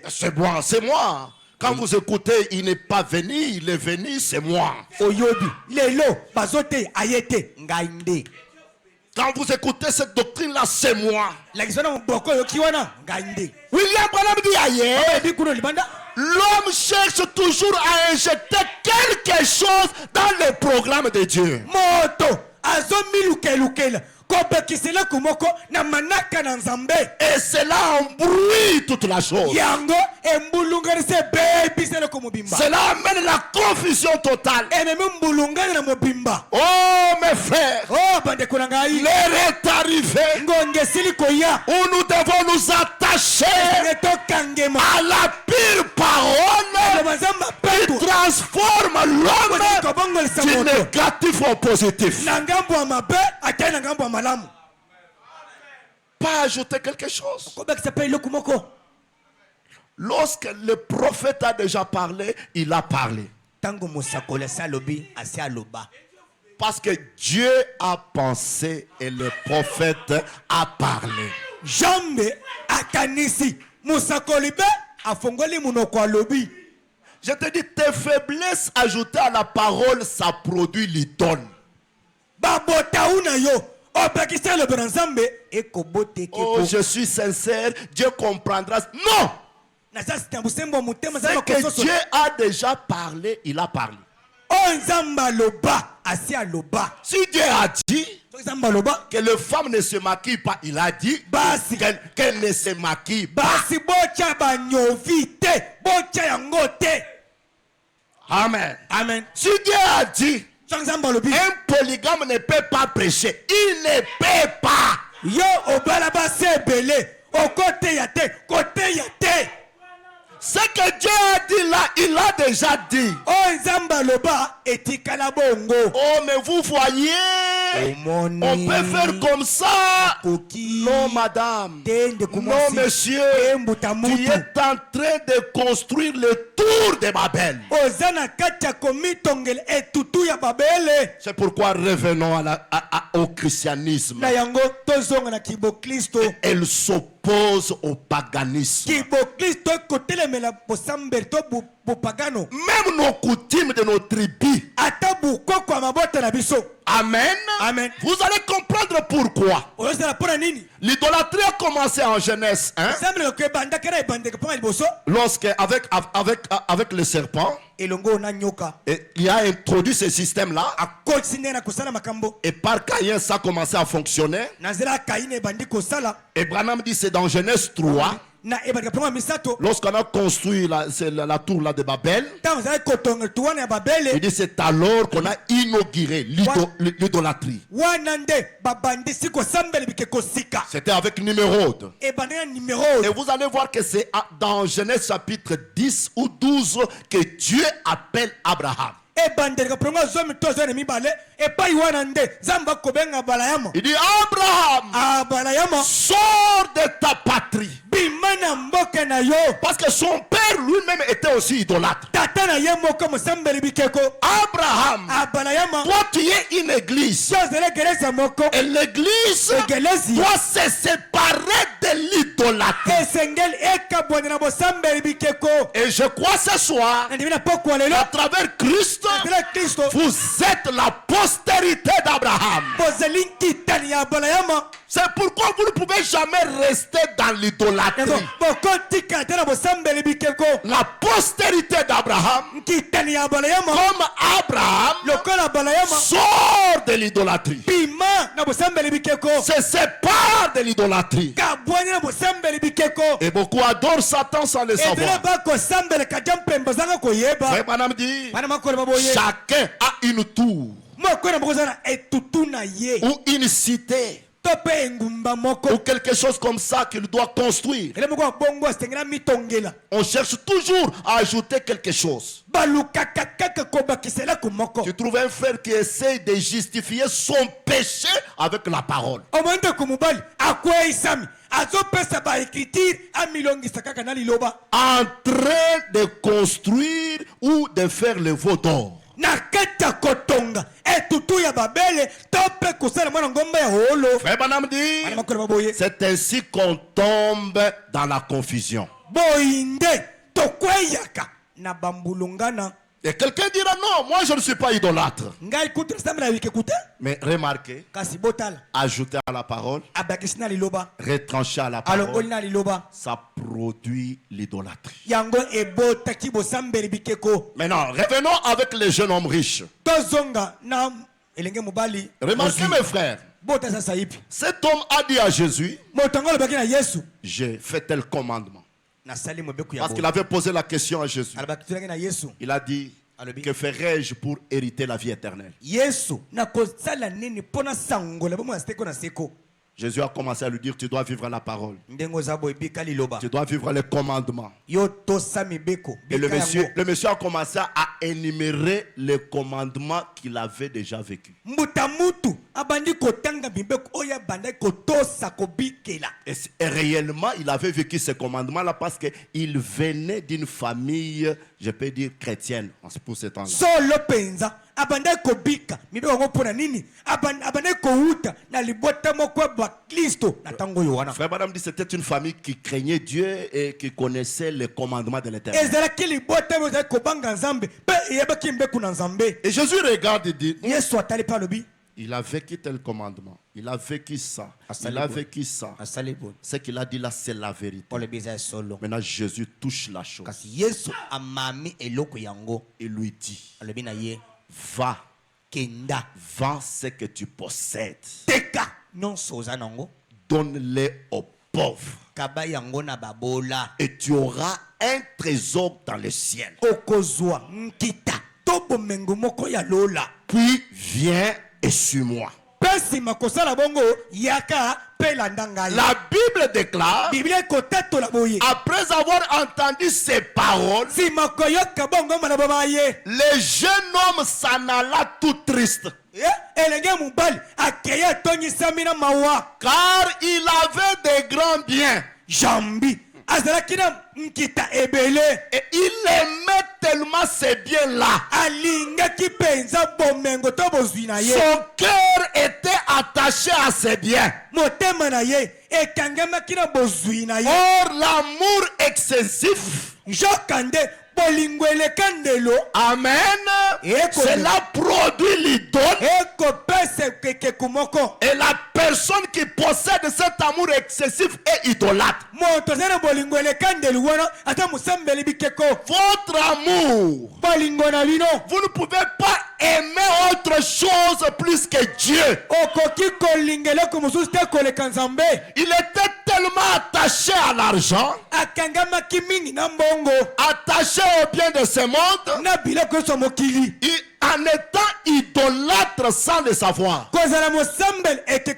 C'est moi, c'est moi. Quand vous écoutez, il n'est pas venu, il est venu, c'est moi. Quand vous écoutez cette doctrine-là, c'est moi. William Branham dit ailleurs, l'homme cherche toujours à injecter quelque chose dans le programme de Dieu. Et cela embrouille toute la chose. Cela amène la confusion totale. Oh mes frères, l'heure est arrivée où nous devons nous attacher à la pure parole qui transforme l'homme du négatif au positif. Pas ajouter quelque chose. Lorsque le prophète a déjà parlé, il a parlé. Parce que Dieu a pensé et le prophète a parlé. Je te dis, tes faiblesses ajoutées à la parole, ça produit l'idole. Oh, je suis sincère, Dieu comprendra. Non! C'est que Dieu a déjà parlé, il a parlé. Si Dieu a dit que les femmes ne se maquillent pas, il a dit qu'elles ne se maquillent pas. Amen. Amen. Si Dieu a dit un polygame ne peut pas prêcher, il ne peut pas. Ce que Dieu a dit là, il a déjà dit. Oh, mais vous voyez, on peut faire comme ça. Non, madame. Non, monsieur. Tu es en train de construire le tour de Babel. C'est pourquoi revenons au christianisme. Elle s'oppose au paganisme. Même nos coutumes de nos tribus. Amen. Amen. Vous allez comprendre pourquoi. L'idolâtrie a commencé en Genèse 1. Lorsque avec le serpent, et il a introduit ce système-là. Et par Caïn, ça a commencé à fonctionner. Et Branham dit c'est dans Genèse 3. Lorsqu'on a construit la tour là de Babel, il dit c'est alors qu'on a inauguré l'idolâtrie. C'était avec Nimrod. Et vous allez voir que c'est dans Genèse chapitre 10 ou 12 que Dieu appelle Abraham. Il dit Abraham, sors de ta patrie. Parce que son père lui-même était aussi idolâtre. Abraham, toi tu es une église. Et l'église doit se séparer de l'idolâtrie. Et je crois ce soir, à travers Christ, vous êtes la postérité d'Abraham. C'est pourquoi vous ne pouvez jamais rester dans l'idolâtrie. La postérité d'Abraham, comme Abraham, sort de l'idolâtrie. Se sépare de l'idolâtrie. Et beaucoup adorent Satan sans le savoir. Frère Branham dit, chacun a une tour ou une cité ou quelque chose comme ça qu'il doit construire. On cherche toujours à ajouter quelque chose. Tu trouves un frère qui essaie de justifier son péché avec la parole. En train de construire ou de faire le veau d'or. Frère Branham dit, c'est ainsi qu'on tombe dans la confusion. Et quelqu'un dira non, moi je ne suis pas idolâtre. Mais remarquez, ajouter à la parole, retrancher à la parole, ça produit l'idolâtrie. Maintenant, revenons avec les jeunes hommes riches. Remarquez mes frères, cet homme a dit à Jésus, j'ai fait tel commandement. Parce qu'il avait posé la question à Jésus. Il a dit, que ferai-je pour hériter la vie éternelle? Jésus a commencé à lui dire, tu dois vivre la parole. Tu dois vivre les commandements. Et le monsieur a commencé à énumérer les commandements qu'il avait déjà vécus. Et réellement, il avait vécu ces commandements-là parce qu'il venait d'une famille, je peux dire, chrétienne pour ce temps-là. Frère Madame dit c'était une famille qui craignait Dieu et qui connaissait les commandements de l'Éternel. Et Jésus regarde et dit, il a vécu tel commandement, il a vécu ça, il a vécu ça. Ce qu'il a dit là, c'est la vérité. Maintenant Jésus touche la chose. Il lui dit, va, vends ce que tu possèdes, donne-les aux pauvres, et tu auras un trésor dans le ciel. Puis viens et suis-moi. La Bible déclare, après avoir entendu ces paroles, le jeune homme s'en alla tout triste. Car il avait des grands biens. Et il aimait tellement ces biens-là. Son cœur était attaché à ces biens. Or, l'amour excessif, amen, cela produit l'idole. Et la personne qui possède cet amour excessif est idolâtre. Votre amour, vous ne pouvez pas aimer autre chose plus que Dieu. Il était tellement attaché à l'argent, attaché au bien de ce monde, en étant idolâtre sans le savoir. C'est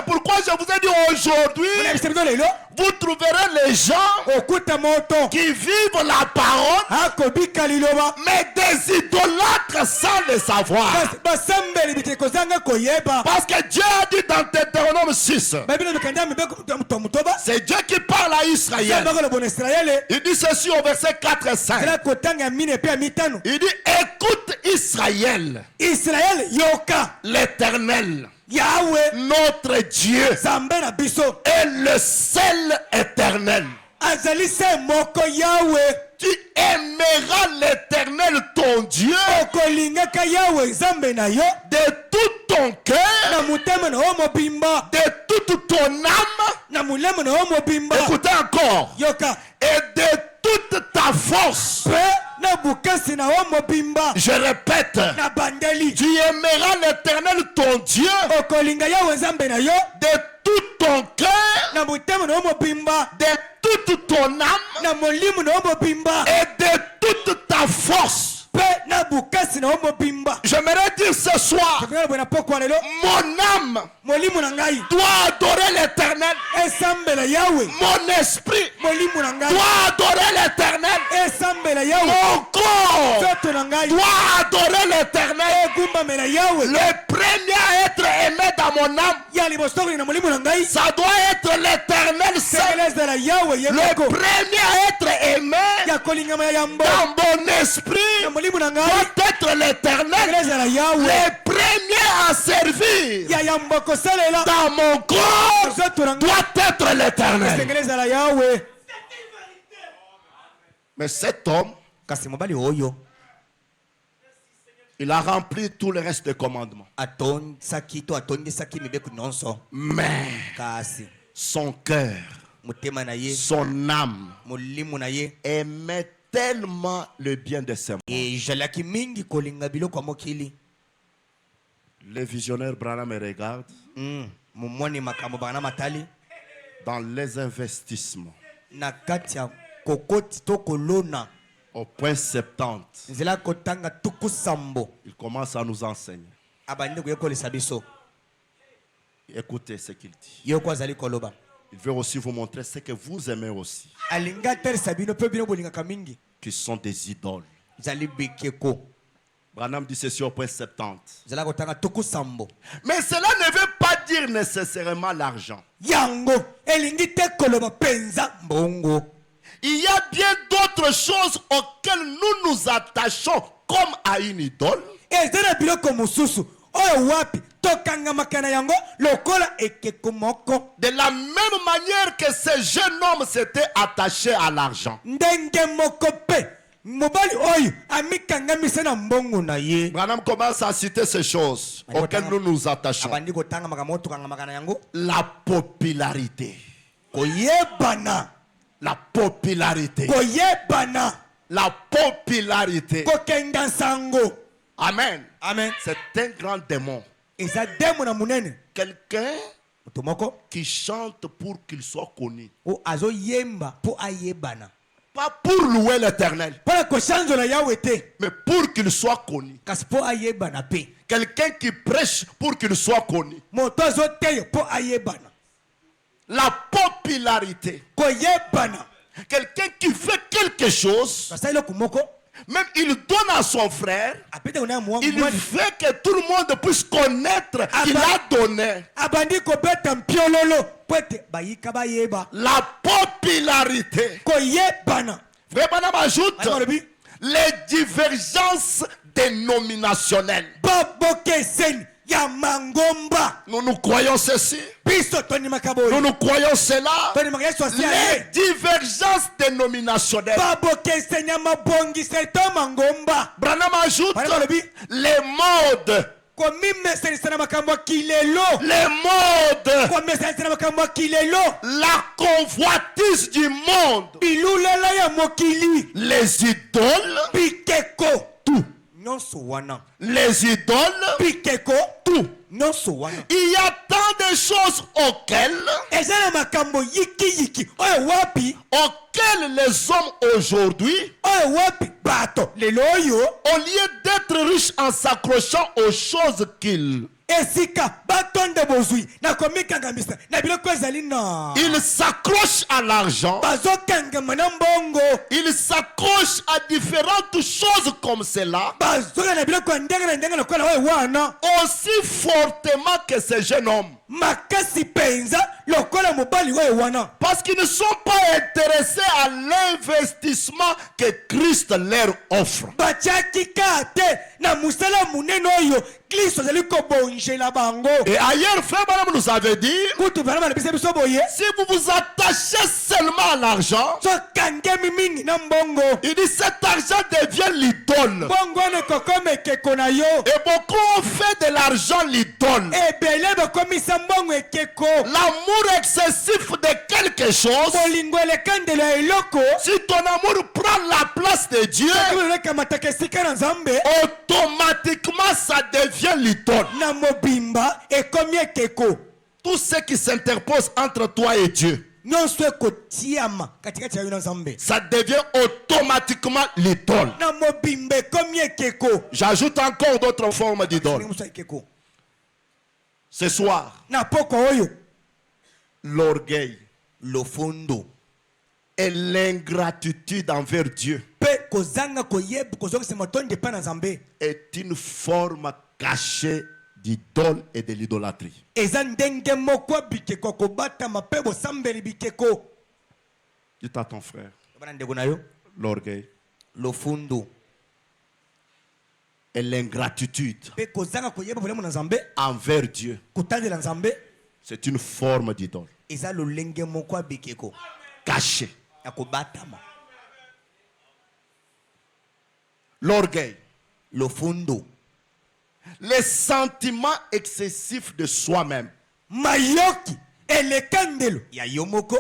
pourquoi je vous ai dit aujourd'hui, vous trouverez les gens qui vivent la parole, mais des idolâtres sans le savoir. Parce que Dieu a dit dans Deutéronome 6, c'est Dieu qui parle à Israël. Il dit ceci au verset 4 et 5. Il dit, écoute Israël, l'Éternel, notre Dieu, est le seul éternel. Tu aimeras l'Éternel ton Dieu de tout ton cœur, de toute ton âme, écoutez encore, et de toute ta force. Je répète, tu aimeras l'Éternel ton Dieu de tout ton cœur, de toute ton âme et de toute ta force. J'aimerais dire ce soir, mon âme doit adorer l'Éternel. Mon esprit doit adorer l'Éternel. Mon corps doit adorer l'Éternel. Le premier à être aimé dans mon âme, ça doit être l'Éternel seul. Le premier à être aimé dans mon esprit doit être l'Éternel. Le premier à servir dans mon corps doit être l'Éternel. Mais cet homme, il a rempli tout le reste des commandements. Mais son cœur, son âme aimait tellement le bien de ses membres. Les visionnaires Branham me regardent dans les investissements. Au point 70, il commence à nous enseigner. Écoutez ce qu'il dit. Il veut aussi vous montrer ce que vous aimez aussi, qui sont des idoles. Branham dit ceci au point 70. Mais cela ne veut pas dire nécessairement l'argent. Il y a bien d'autres choses auxquelles nous nous attachons comme à une idole. De la même manière que ce jeune homme s'était attaché à l'argent. Branham commence à citer ces choses auxquelles nous nous attachons. La popularité. La popularité. La popularité. Amen. Amen. C'est un grand démon. Quelqu'un qui chante pour qu'il soit connu. Pas pour louer l'Éternel, mais pour qu'il soit connu. Quelqu'un qui prêche pour qu'il soit connu. La popularité. Quelqu'un qui fait quelque chose, même il donne à son frère, il veut que tout le monde puisse connaître qu'il a donné. La popularité. Frère Branham ajoute les divergences dénominationnelles. Nous nous croyons ceci. Nous nous croyons cela. Les divergences dénominationnelles. Branham ajoute les modes. Les modes. La convoitise du monde. Les idoles. Tout. Les idoles. Tout. Il y a tant de choses auxquelles les hommes aujourd'hui, au lieu d'être riches en s'accrochant aux choses qu'ils, ils s'accrochent à l'argent. Ils s'accrochent à différentes choses comme cela, aussi fortement que ces jeunes hommes. Parce qu'ils ne sont pas intéressés à l'investissement que Christ leur offre. Et ailleurs, frère Branham nous avait dit, si vous vous attachez seulement à l'argent, il dit cet argent devient l'idole. Et beaucoup ont fait de l'argent l'idole. L'amour excessif de quelque chose, si ton amour prend la place de Dieu, automatiquement ça devient l'idole. Tout ce qui s'interpose entre toi et Dieu, ça devient automatiquement l'idole. J'ajoute encore d'autres formes d'idole. Ce soir, l'orgueil, le fondo et l'ingratitude envers Dieu est une forme cachée d'idole et de l'idolâtrie. Dis à ton frère, l'orgueil, le fondo et l'ingratitude envers Dieu, c'est une forme d'idole cachée. L'orgueil, le fondo, les sentiments excessifs de soi-même, mayoki elekandelo ya yomoko,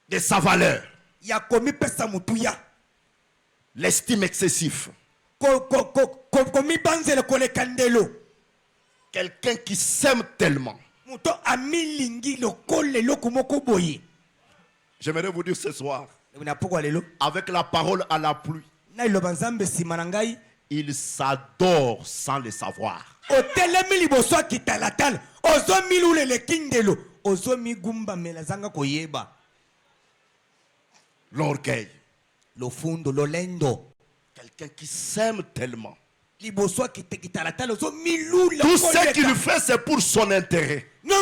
de sa valeur, ya komi pesa mutuya, l'estime excessif, komi banzelo kolekandelo, quelqu'un qui s'aime tellement. Muto amilingi lo kole lo kumoko boye. J'aimerais vous dire ce soir, avec la parole à la pluie, il s'adore sans le savoir. L'orgueil, le fondo, l'olendo, quelqu'un qui s'aime tellement. Tout ce qu'il fait, c'est pour son intérêt. Lui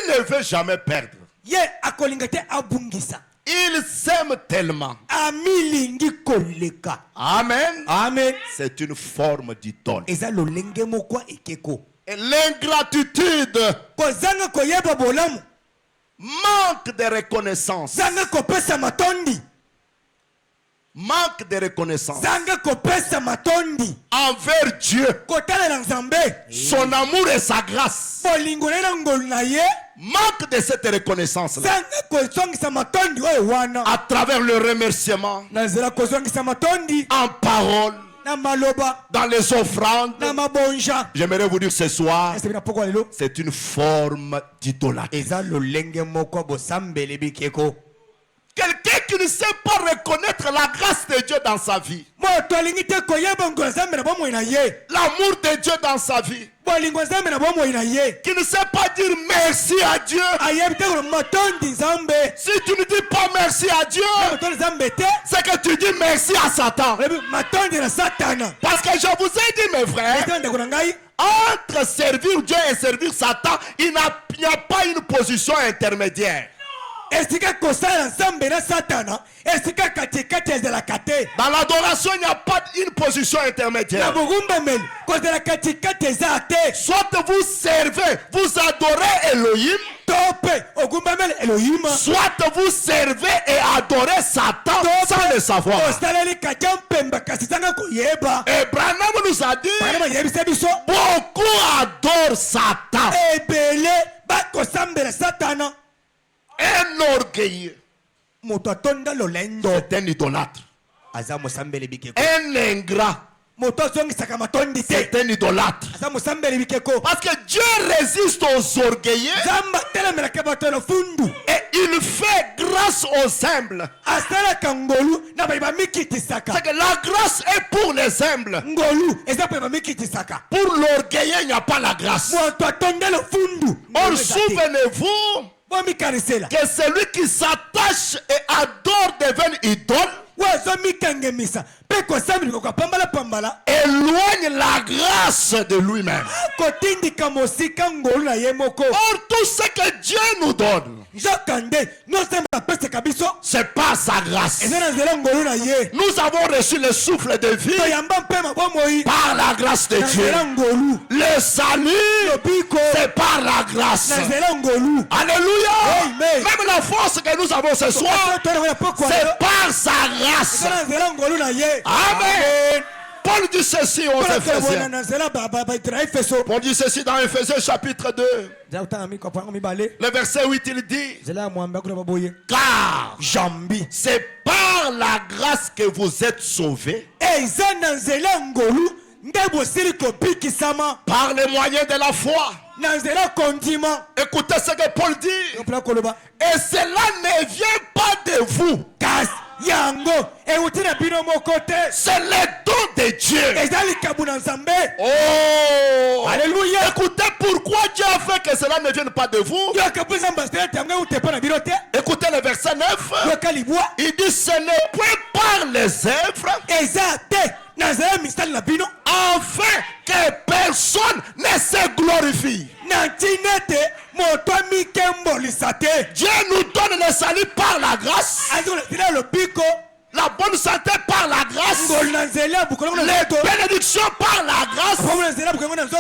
ne veut jamais perdre. Il s'aime tellement. Amen. Amen. C'est une forme d'idole. Et l'ingratitude, manque de reconnaissance. Manque de reconnaissance envers Dieu, son amour et sa grâce. Manque de cette reconnaissance à travers le remerciement, en parole, dans les offrandes. J'aimerais vous dire ce soir, c'est une forme d'idolâtrie. Quelqu'un qui ne sait pas reconnaître la grâce de Dieu dans sa vie, l'amour de Dieu dans sa vie, qui ne sait pas dire merci à Dieu. Si tu ne dis pas merci à Dieu, c'est que tu dis merci à Satan. Parce que je vous ai dit, mes frères, entre servir Dieu et servir Satan, il n'y a pas une position intermédiaire. Dans l'adoration, il n'y a pas une position intermédiaire. Soit vous servez, vous adorez Elohim, soit vous servez et adorez Satan sans le savoir. Et Branham nous a dit, beaucoup adorent Satan. Un orgueilleux, c'est un idolâtre. Un ingrat, c'est un idolâtre. Parce que Dieu résiste aux orgueilleux et il fait grâce aux humbles. C'est que la grâce est pour les humbles. Pour l'orgueilleux, il n'y a pas la grâce. Or, souvenez-vous que celui qui s'attache et adore devient idole, éloigne la grâce de lui-même. Or, tout ce que Dieu nous donne, c'est pas sa grâce. Nous avons reçu le souffle de vie par la grâce de Dieu. Le salut, c'est par la grâce. Alléluia. Même la force que nous avons ce soir, c'est par sa grâce. Amen. Paul dit ceci aux Éphésiens. Paul dit ceci dans Éphésiens chapitre 2. Le verset 8, il dit, car c'est par la grâce que vous êtes sauvés par les moyens de la foi. Écoutez ce que Paul dit. Et cela ne vient pas de vous. C'est le don de Dieu. Oh, alléluia. Écoutez pourquoi Dieu a fait que cela ne vienne pas de vous. Écoutez le verset 9. Il dit ce n'est point par les œuvres afin que personne ne se glorifie. Dieu nous donne le salut par la grâce, la bonne santé par la grâce, les bénédictions par la grâce,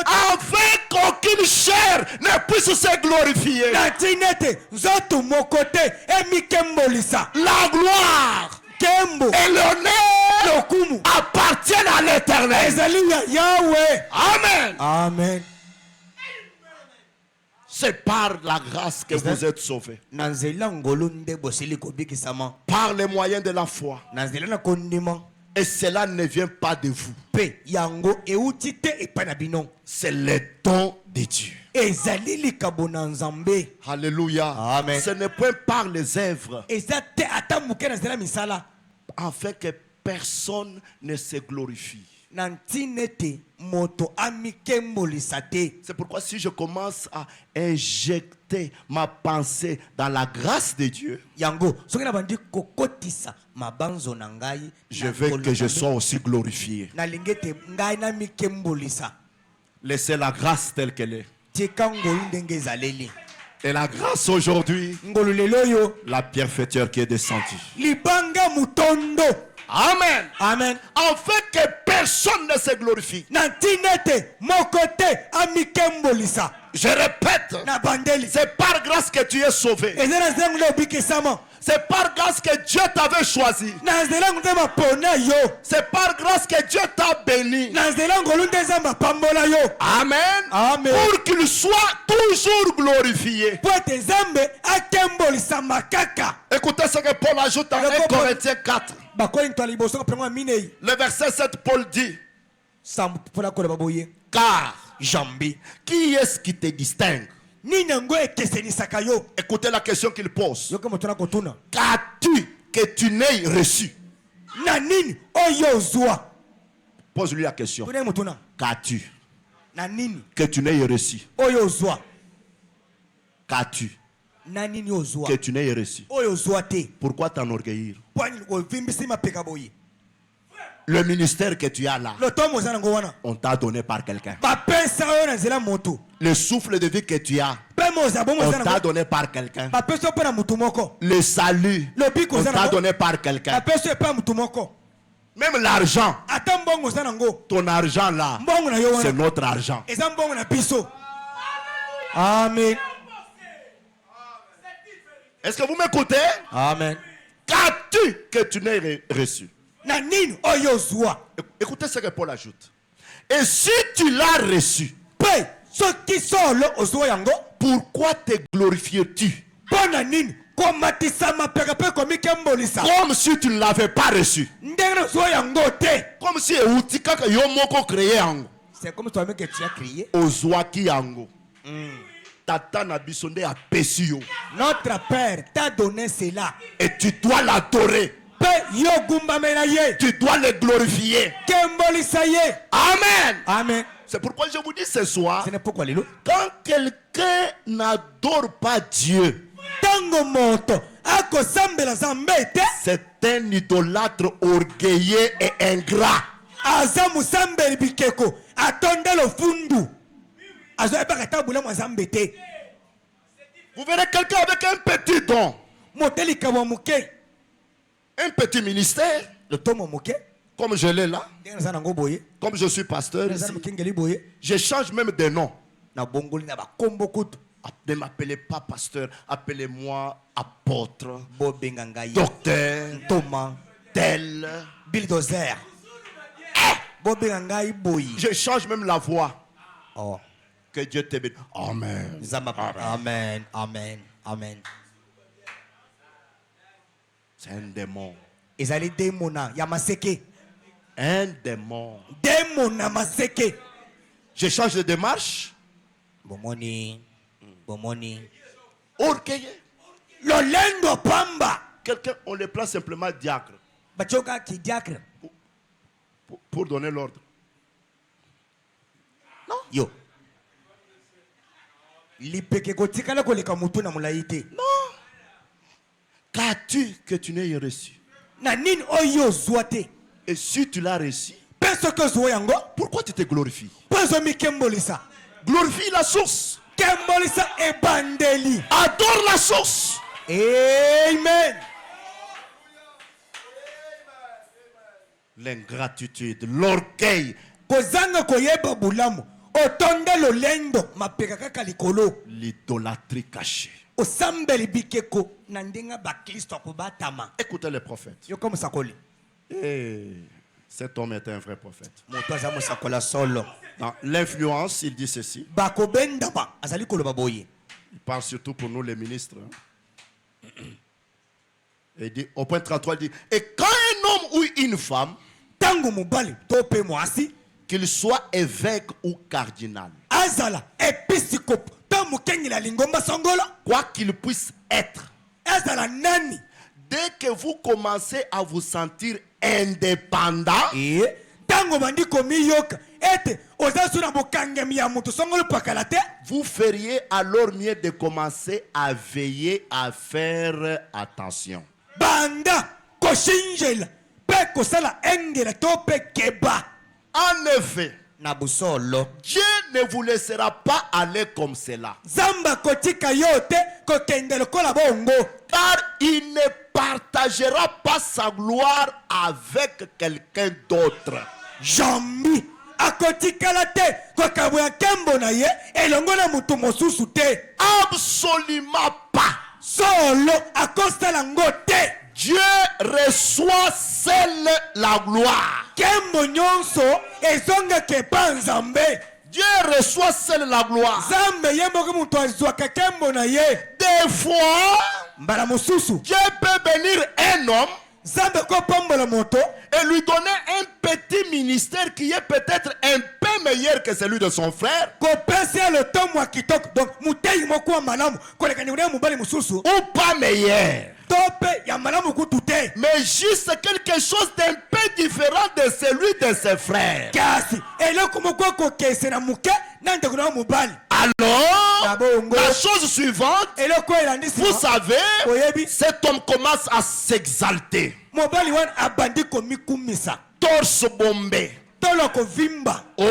afin qu'aucune chair ne puisse se glorifier. La gloire et l'honneur appartiennent à l'Éternel. Amen. Amen. C'est par la grâce que vous êtes sauvés. Par les moyens de la foi. Et cela ne vient pas de vous. C'est le don de Dieu. Alléluia. Amen. Ce n'est point par les œuvres afin que personne ne se glorifie. C'est pourquoi si je commence à injecter ma pensée dans la grâce de Dieu, je veux que je sois aussi glorifié. Laissez la grâce telle qu'elle est. Et la grâce aujourd'hui, la bienfaiteur qui est descendue. Amen. Amen. Afin que personne ne se glorifie. Je répète, c'est par grâce que tu es sauvé. C'est par grâce que Dieu t'avait choisi. C'est par grâce que Dieu t'a béni. Amen. Amen. Pour qu'il soit toujours glorifié. Écoutez ce que Paul ajoute dans 1 Corinthiens 4. Le verset 7, Paul dit: car qui est-ce qui te distingue? Écoutez la question qu'il pose. Qu'as-tu que tu n'aies reçu? Pose-lui la question. Qu'as-tu que tu n'aies reçu? Qu'as-tu que tu n'aies reçu? Pourquoi t'enorgueillir? Le ministère que tu as là, on t'a donné par quelqu'un. Le souffle de vie que tu as, on t'a donné par quelqu'un. Le salut, on t'a donné par quelqu'un. Même l'argent, ton argent là, c'est notre argent. Amen. Est-ce que vous m'écoutez? Amen. Qu'as-tu que tu n'aies reçu? Écoutez ce que Paul ajoute. Et si tu l'as reçu, pourquoi te glorifies-tu? Comme si tu ne l'avais pas reçu. Comme si c'est comme toi-même que tu as crié. Notre Père t'a donné cela. Et tu dois l'adorer. Tu dois le glorifier. Amen. Amen. C'est pourquoi je vous dis ce soir, quand quelqu'un n'adore pas Dieu, c'est un idolâtre orgueilleux et ingrat. Vous verrez quelqu'un avec un petit don, un petit ministère, comme je l'ai là, comme je suis pasteur ici, je change même de nom. Ne m'appelez pas pasteur, appelez-moi apôtre, docteur, Thomas, tel, bulldozer. Je change même la voix. Oh. Que Dieu te bénisse. Amen. Amen. Amen. Amen. C'est un démon. Yamaseke. Un démon. Démon namaseke. Je change de démarche. Bomoni. Bomoni. Orgueilleux. Lolendo pamba. Quelqu'un, on le place simplement diacre. Bachoka qui diacre. Pour donner l'ordre. Non. Yo. Lipeke kotikala koleka mutu na mulaite. Non. Qu'as-tu que tu n'aies reçu? Nanin oyo zoate. Et si tu l'as reçu, pourquoi tu te glorifies? Glorifie la source. Adore la source. Amen. L'ingratitude, l'orgueil. L'idolâtrie cachée. Écoutez les prophètes. Cet homme est un vrai prophète. Dans l'influence, il dit ceci. Il parle surtout pour nous les ministres. Et il dit, au point 33, il dit, et quand un homme ou une femme, qu'il soit évêque ou cardinal, quoi qu'il puisse être, dès que vous commencez à vous sentir indépendant, vous feriez alors mieux de commencer à veiller à faire attention. En effet, Dieu ne vous laissera pas aller comme cela. Car il ne partagera pas sa gloire avec quelqu'un d'autre. Jambi absolument pas. Solo acosta langote. Dieu reçoit seul la gloire. Kembo nyonso ezonga kepa nzambe. Dieu reçoit seul la gloire. Zambe yembo muntu azwaka kembo na ye. Des fois, mbala mususu, Dieu peut bénir un homme et lui donner un petit ministère qui est peut-être un peu meilleur que celui de son frère. Ou pas meilleur. Mais juste quelque chose d'un peu différent de celui de ses frères. Alors, la chose suivante, vous savez, cet homme commence à s'exalter. Torse bombé. Oh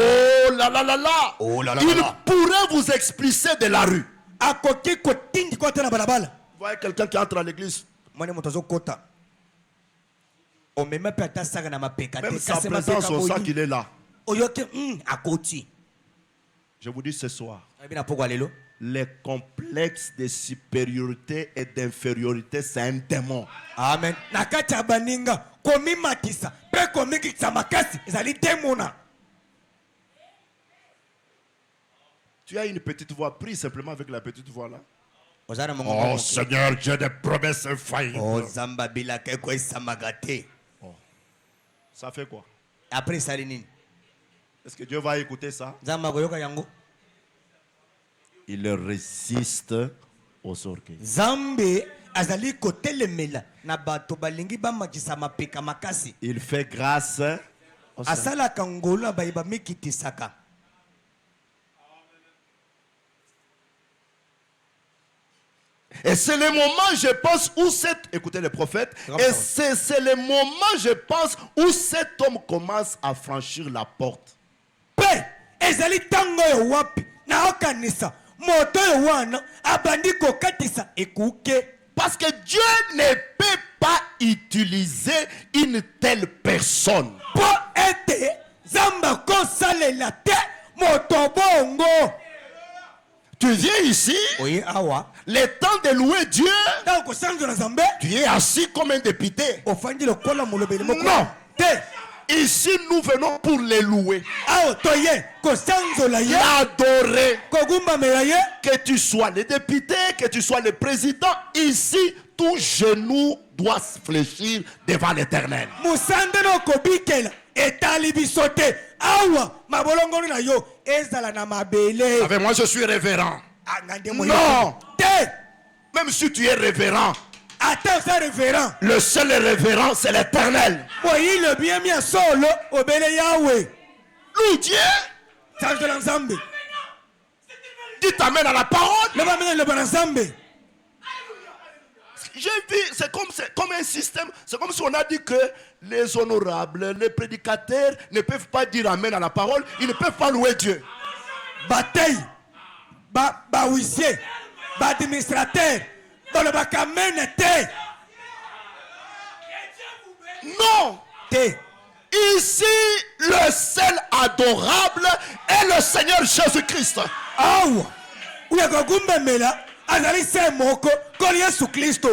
là là là là. Il pourrait vous expulser de la rue. Vous voyez quelqu'un qui entre à l'église. Même sa présence, on sent qu'il est là. Je vous dis ce soir, les complexes de supériorité et d'infériorité, c'est un démon. Amen. Tu as une petite voix, prie simplement avec la petite voix là. Oh Seigneur, Dieu des promesses infaillibles. Oh, ça fait quoi? Après ça, est-ce que Dieu va écouter ça? Il résiste aux orgueils. Il fait grâce aux et c'est le moment, je pense, où écoutez le prophète, et c'est le moment, je pense, où cet homme commence à franchir la porte. Parce que Dieu ne peut pas utiliser une telle personne. Tu viens ici, le temps de louer Dieu, tu es assis comme un député. Non. Ici, nous venons pour les louer, l'adorer. Que tu sois le député, que tu sois le président, ici, tout genou doit se fléchir devant l'Éternel. etali bisote awa mabolongo na yo ezala na mabele. Avec moi je suis révérend. Non. Même si tu es révérend. Attends, ça révérend. Le seul révérend c'est l'Éternel. Oui, le bien bien solo obele Yahweh. Loue Dieu. Change de l'ensemble. Dites amen à la parole. Le j'ai vu, c'est comme un système. C'est comme si on a dit que les honorables, les prédicateurs ne peuvent pas dire amen à la parole. Ils ne peuvent pas louer Dieu. Bataille, huissier, administrateur, dans le bac amen était. Non. Ici, le seul adorable est le Seigneur Jésus-Christ. Aouh. Où est-ce mela? Azali c'est moko, comme Jésus Christ.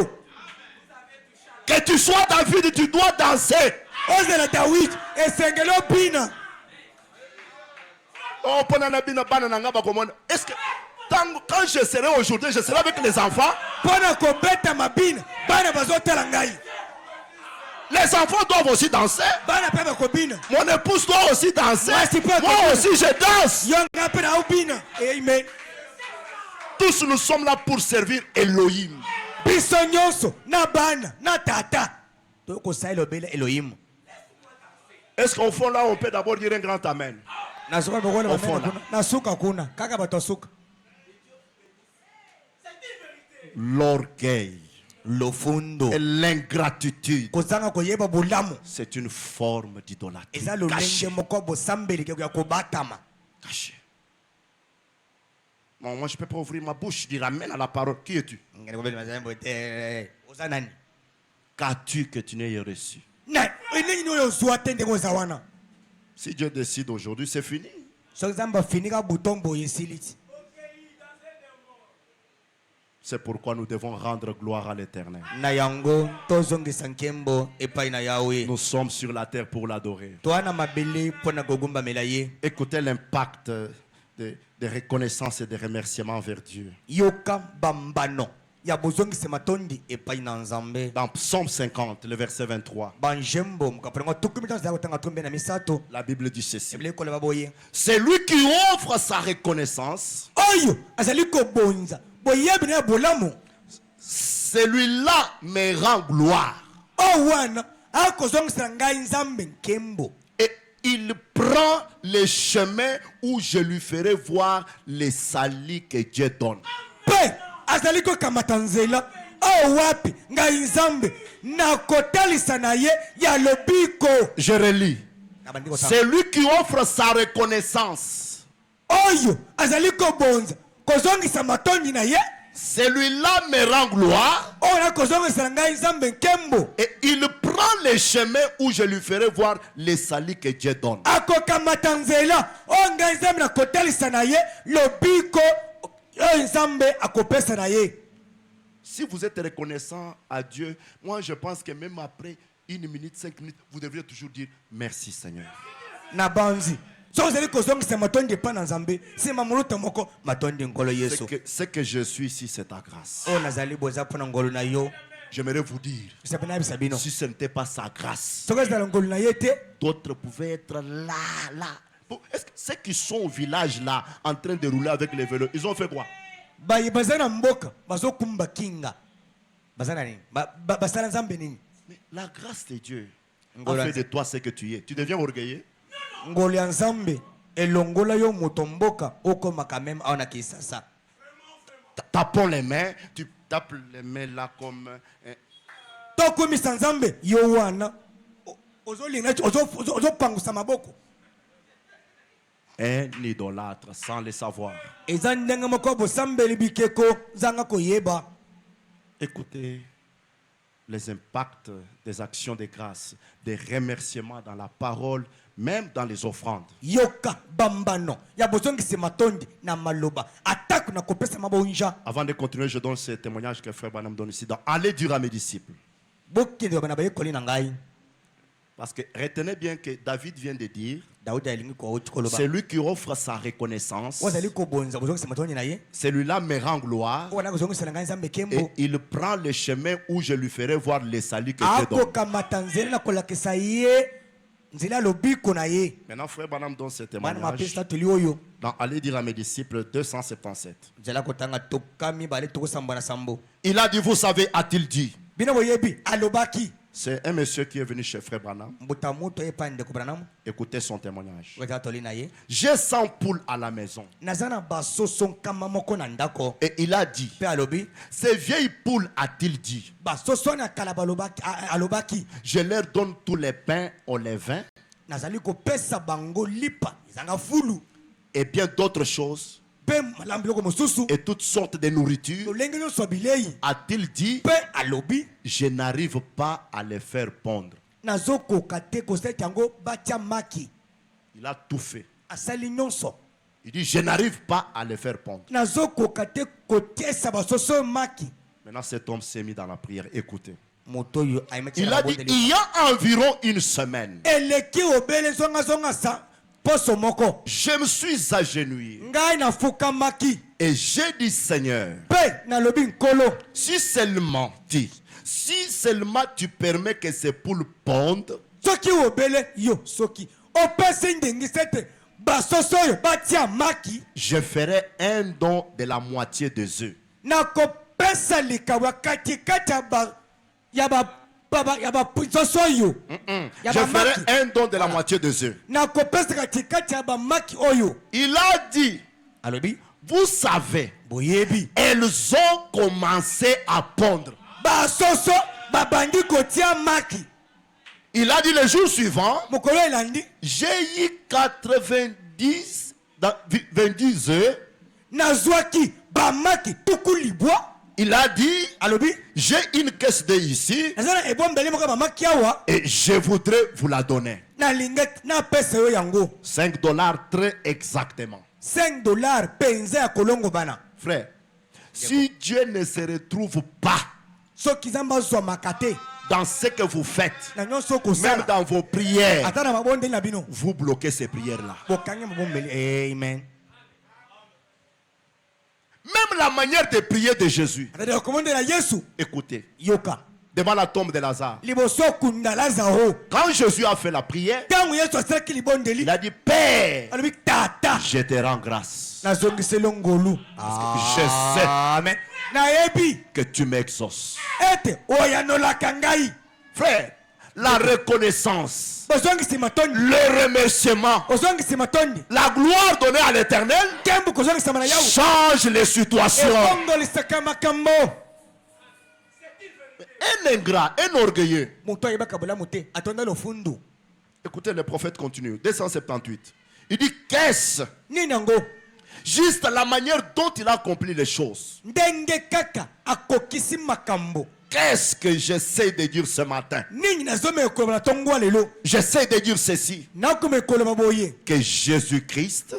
Que tu sois David, tu dois danser. Ozela David et sengelo bina. Oh, est-ce que quand je serai aujourd'hui, je serai avec les enfants? Les enfants doivent aussi danser. Mon épouse doit aussi danser. Moi aussi je danse. Tous nous sommes là pour servir Elohim. Est-ce qu'au fond là on peut d'abord dire un grand amen? Au fond là. L'orgueil et l'ingratitude, c'est une forme d'idolâtrie cachée. Bon, moi je ne peux pas ouvrir ma bouche, dire amen à la parole. Qui es-tu? Qu'as-tu que tu n'aies reçu? Si Dieu décide aujourd'hui, c'est fini. C'est pourquoi nous devons rendre gloire à l'Éternel. Nous sommes sur la terre pour l'adorer. Écoutez l'impact de reconnaissance et de remerciement vers Dieu. Dans Psaume 50, le verset 23, la Bible dit ceci: c'est lui qui offre sa reconnaissance. Celui-là me rend gloire. Et il prend le chemin où je lui ferai voir les salis que Dieu donne. Je relis. C'est lui qui offre sa reconnaissance. Celui-là me rend gloire. Et il prend le chemin où je lui ferai voir les salis que Dieu donne. Si vous êtes reconnaissant à Dieu, moi je pense que même après 1 minute, 5 minutes, vous devriez toujours dire merci Seigneur. Ce que je suis ici, c'est ta grâce. J'aimerais vous dire, si ce n'était pas sa grâce, d'autres pouvaient être là. Est-ce que ceux qui sont au village là, en train de rouler avec les vélos, ils ont fait quoi? Mais la grâce de Dieu a fait de toi ce que tu es. Tu deviens orgueilleux. Tapons les mains, tu tapes les mains là comme un idolâtre sans le savoir. Écoutez les impacts des actions de grâce, des remerciements dans la parole, même dans les offrandes. Avant de continuer, je donne ce témoignage que Frère Branham donne ici dans Allez dire à mes disciples. Parce que retenez bien que David vient de dire, c'est lui qui offre sa reconnaissance. Celui-là me rend gloire. Et il prend le chemin où je lui ferai voir les saluts que Dieu donne. Maintenant, frère Branham donne ce témoignage. Dans Allez dire à mes disciples 277. Il a dit, vous savez, a-t-il dit. C'est un monsieur qui est venu chez frère Branham. Écoutez son témoignage. J'ai 100 poules à la maison. Et il a dit, ces vieilles poules, a-t-il dit, je leur donne tous les pains au levain et bien d'autres choses et toutes sortes de nourriture. A-t-il dit, je n'arrive pas à les faire pondre. Il a tout fait. Il dit, je n'arrive pas à les faire pondre. Maintenant, cet homme s'est mis dans la prière. Écoutez. Il a dit, il y a environ une semaine, je me suis agenouillé et j'ai dit, Seigneur, si seulement tu permets que ces poules pondent, je ferai un don de la moitié des œufs. Je ferai un don de la moitié des œufs. Il a dit, vous savez, elles ont commencé à pondre. Il a dit le jour suivant, j'ai eu 20 œufs. Il a dit, j'ai une caisse d'œufs ici et je voudrais vous la donner. $5 très exactement. Frère, si Dieu ne se retrouve pas dans ce que vous faites, même dans vos prières, vous bloquez ces prières-là. Amen. Même la manière de prier de Jésus. Écoutez. Devant la tombe de Lazare. Quand Jésus a fait la prière, il a dit, Père, je te rends grâce. Parce que je sais que tu m'exauces. Frère, la reconnaissance, le remerciement, la gloire donnée à l'Éternel change les situations. Un ingrat, un orgueilleux. Écoutez, le prophète continue. 278. Il dit, qu'est-ce? Juste la manière dont il a accompli les choses. Qu'est-ce que j'essaie de dire ce matin? J'essaie de dire ceci. Que Jésus-Christ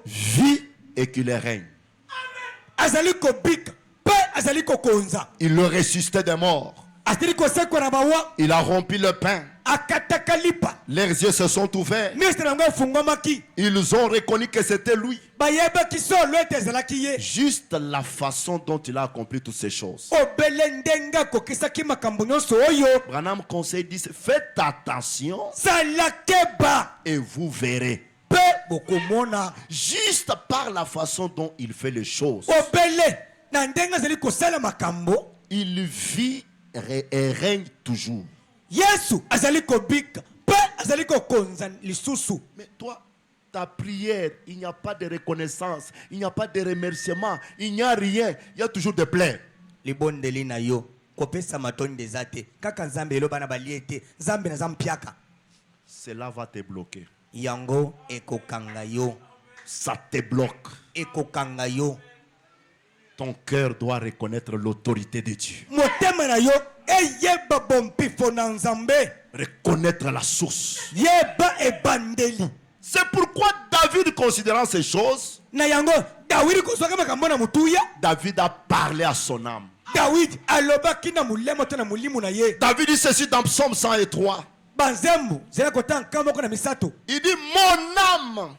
vit et qu'il règne. Il le ressuscitait des morts. Il a rompu le pain. Leurs yeux se sont ouverts. Ils ont reconnu que c'était lui. Juste la façon dont il a accompli toutes ces choses. Branham conseille dit, faites attention et vous verrez. Juste par la façon dont il fait les choses. Il vit et règne toujours. Mais toi, ta prière, il n'y a pas de reconnaissance, il n'y a pas de remerciement, il n'y a rien, il y a toujours des plaies. Cela va te bloquer. Ça te bloque. Ton cœur doit reconnaître l'autorité de Dieu. Reconnaître la source. C'est pourquoi David, considérant ces choses, David a parlé à son âme. David dit ceci dans Psaume 103. Il dit, mon âme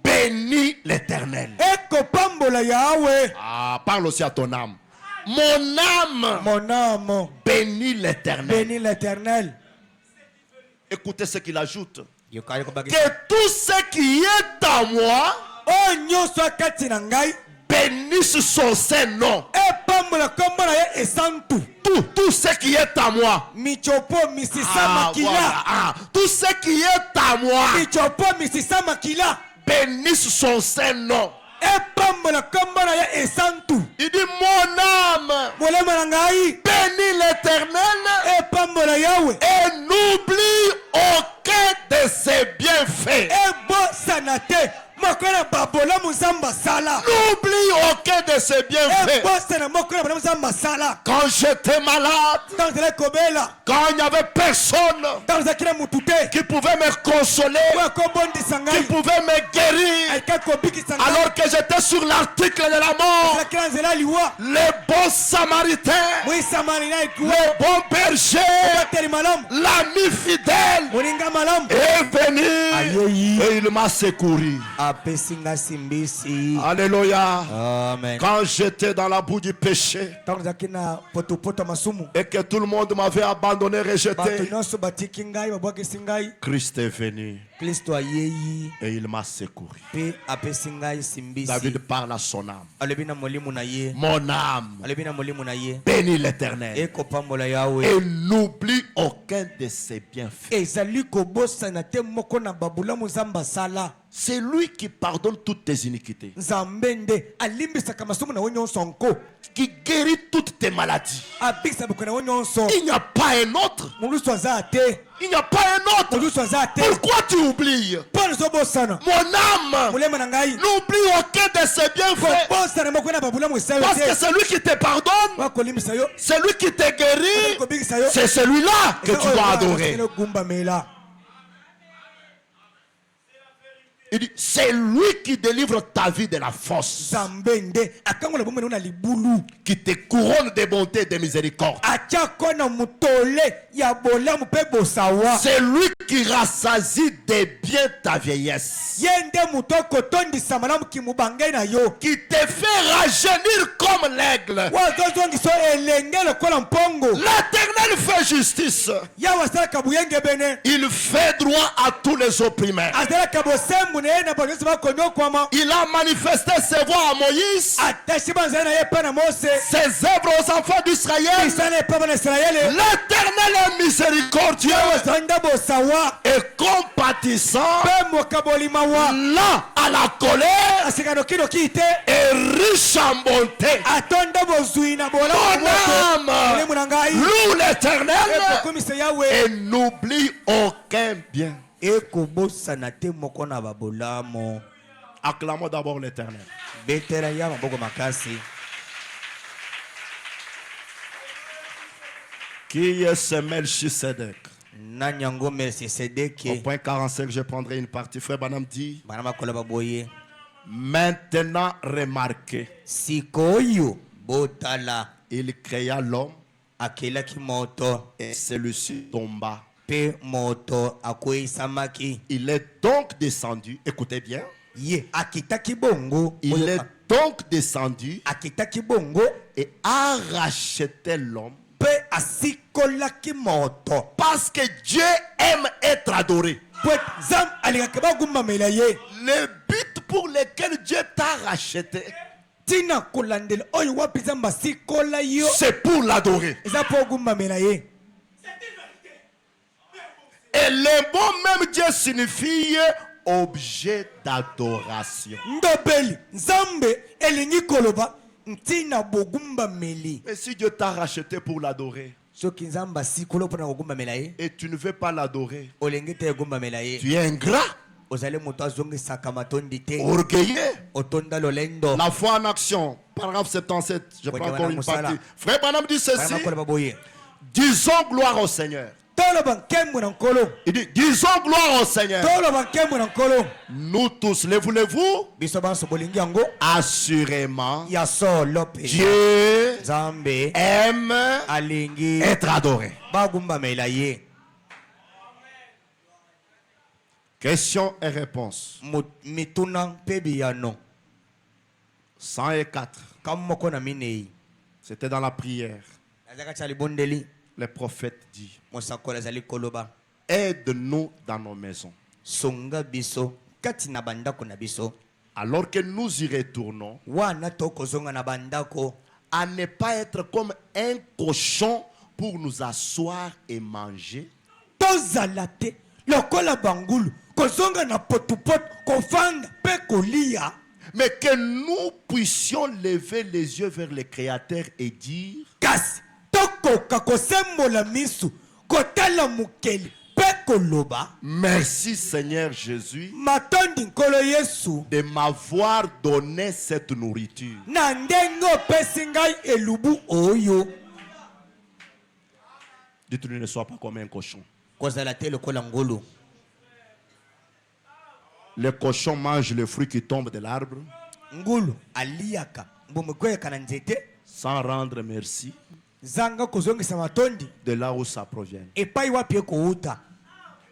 bénis l'Éternel. Ah, parle aussi à ton âme. Mon âme bénis l'Éternel. Écoutez ce qu'il ajoute. Que tout ce qui est à moi bénisse son Saint-Nom. Tout ce qui est à moi. Voilà. Tout ce qui est à moi bénisse son Saint-Nom. Il dit mon âme bénis l'Éternel et n'oublie aucun de ses bienfaits. N'oublie aucun de ses bienfaits. Quand j'étais malade, quand il n'y avait personne qui pouvait me consoler, qui pouvait me guérir, alors que j'étais sur l'article de la mort, le bon samaritain, le bon berger, l'ami fidèle est venu et il m'a secouru. Alléluia. Amen. Quand j'étais dans la boue du péché et que tout le monde m'avait abandonné, rejeté, Christ est venu et il m'a secouru. David parle à son âme. Mon âme bénis l'Éternel et n'oublie aucun de ses bienfaits. C'est lui qui pardonne toutes tes iniquités, qui guérit toutes tes maladies. Il n'y a pas un autre. Il n'y a pas un autre. Pourquoi tu oublies? Mon âme n'oublie aucun de ses bienfaits, parce que c'est lui qui te pardonne, c'est lui qui te guérit, c'est celui-là que tu dois adorer. Il dit, c'est lui qui délivre ta vie de la fosse, qui te couronne de bonté et de miséricorde. C'est lui qui rassasie de bien ta vieillesse, qui te fait rajeunir comme l'aigle. L'Éternel fait justice. Il fait droit à tous les opprimés. Il a manifesté ses voies à Moïse, ses œuvres aux enfants d'Israël. L'Éternel est miséricordieux et compatissant, lent à la colère et riche en bonté. Mon âme loue l'Éternel et n'oublie aucun bien. Acclamons d'abord l'Éternel. Qui est ce Melchisedec? Au point 45, je prendrai une partie. Frère Branham dit, maintenant remarquez, il créa l'homme et celui-ci tomba. Il est donc descendu, écoutez bien, il est donc descendu et a racheté l'homme, parce que Dieu aime être adoré. Le but pour lequel Dieu t'a racheté, c'est pour l'adorer. Et le mot même Dieu signifie objet d'adoration. Mais si Dieu t'a racheté pour l'adorer et tu ne veux pas l'adorer, tu es ingrat, orgueilleux. La foi en action, paragraphe 77, je prends encore une partie. Frère Branham dit ceci: disons gloire au Seigneur. Il dit, disons gloire au Seigneur. Nous tous, le voulez-vous? Assurément, Dieu aime être adoré. Questions et réponses. 104. C'était dans la prière. Le prophète dit, aide-nous dans nos maisons. Songa biso kati na bandako na biso. Alors que nous y retournons, à ne pas être comme un cochon pour nous asseoir et manger. Mais que nous puissions lever les yeux vers le Créateur et dire: merci Seigneur Jésus de m'avoir donné cette nourriture. Dites-lui, ne sois pas comme un cochon. Le cochon mange le fruit qui tombe de l'arbre sans rendre merci de là où ça provient.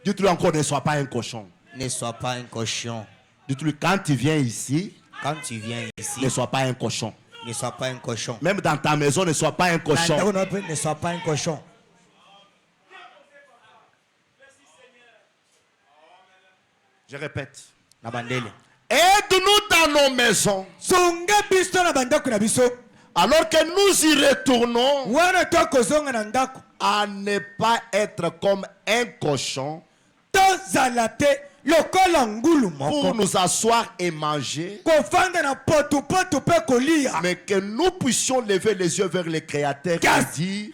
Dites-lui encore, ne sois pas un cochon. Ne sois pas un cochon. Dites-lui, quand tu viens ici, ne sois pas un cochon. Ne sois pas un cochon. Même dans ta maison, ne sois pas un cochon. Ne sois pas un cochon. Je répète. Aide-nous dans nos maisons. Alors que nous y retournons, à ne pas être comme un cochon pour nous asseoir et manger, mais que nous puissions lever les yeux vers le Créateur et dire: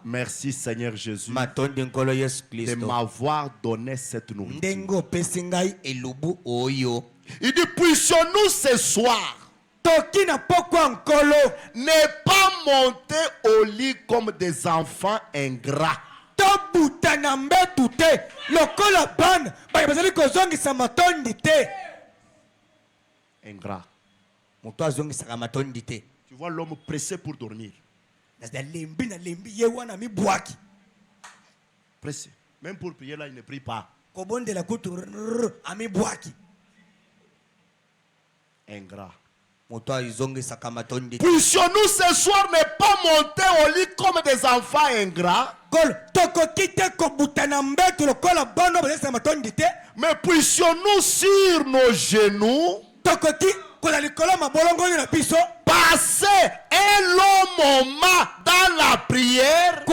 merci Seigneur Jésus de m'avoir donné cette nourriture. Il dit: puissions-nous ce soir ne pas monter au lit comme des enfants ingrats. Ingrat. Tu vois l'homme pressé pour dormir. Pressé. Même pour prier là, il ne prie pas. Ingrat. Puissions-nous ce soir ne pas monter au lit comme des enfants ingrats, mais puissions-nous sur nos genoux passer un long moment dans la prière.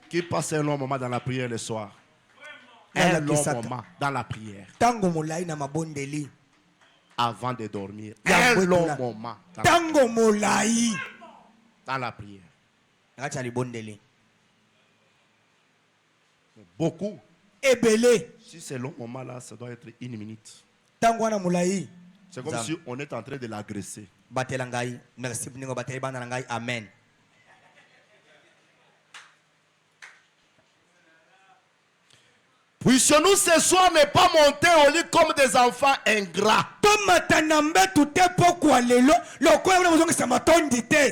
Qui passe un long moment dans la prière le soir? Un long moment dans la prière avant de dormir. Un long moment dans la prière. Beaucoup. Si c'est long moment là, ça doit être une minute. C'est comme si on est en train de l'agresser. Amen. Puissions-nous ce soir ne pas monter au lit comme des enfants ingrats.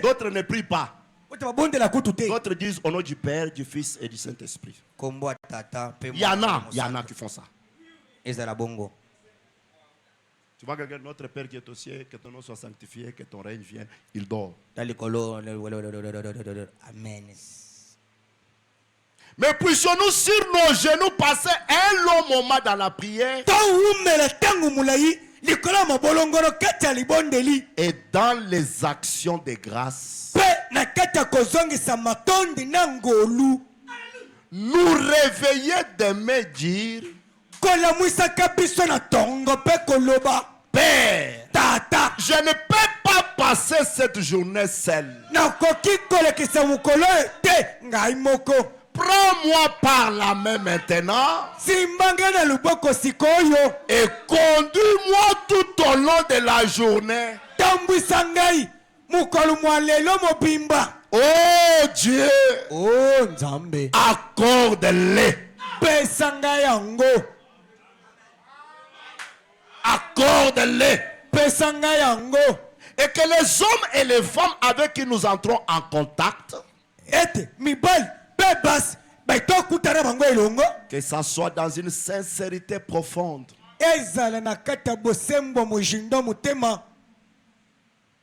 D'autres ne prient pas. D'autres disent au nom du Père, du Fils et du Saint-Esprit. Il y en a qui font ça. Tu vois quelqu'un, notre Père qui est au ciel, que ton nom soit sanctifié, que ton règne vienne, il dort. Amen. Mais puissions-nous sur nos genoux passer un long moment dans la prière et dans les actions de grâce, nous réveiller demain, dire: Père, je ne peux pas passer cette journée seule. Prends-moi par la main maintenant et conduis-moi tout au long de la journée. Oh Dieu, accorde-les. Accorde-les. Et que les hommes et les femmes avec qui nous entrons en contact, que ça soit dans une sincérité profonde.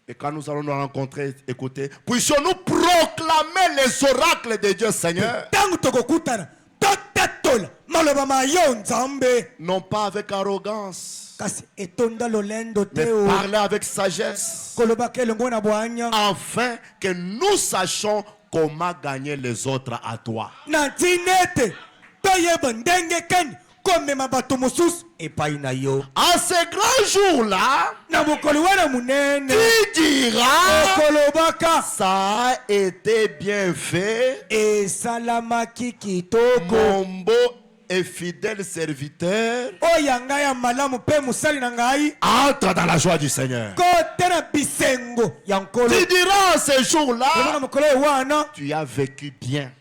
Et quand nous allons nous rencontrer, écoutez, puissions-nous proclamer les oracles de Dieu, Seigneur. Non pas avec arrogance, mais parler avec sagesse, afin que nous sachions comment gagner les autres à toi. À ce grand jour-là, tu diras, ça a été bien fait, mon beau et fidèle serviteur, entre dans la joie du Seigneur. Tu diras à ce jour-là, tu as vécu bien,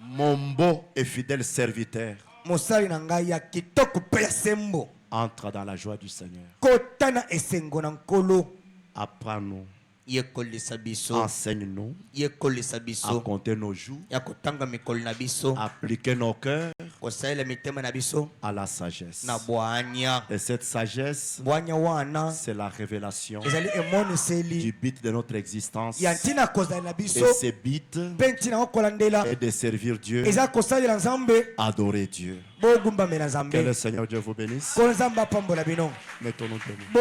mon beau et fidèle serviteur. Entre dans la joie du Seigneur. Apprends-nous. Enseigne-nous à compter nos jours, appliquer nos cœurs à la sagesse. Et cette sagesse, c'est la révélation du but de notre existence. Et ce but est de servir Dieu, adorer Dieu. Que le Seigneur Dieu vous bénisse. Mettons-nous debout.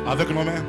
Avec nos mains.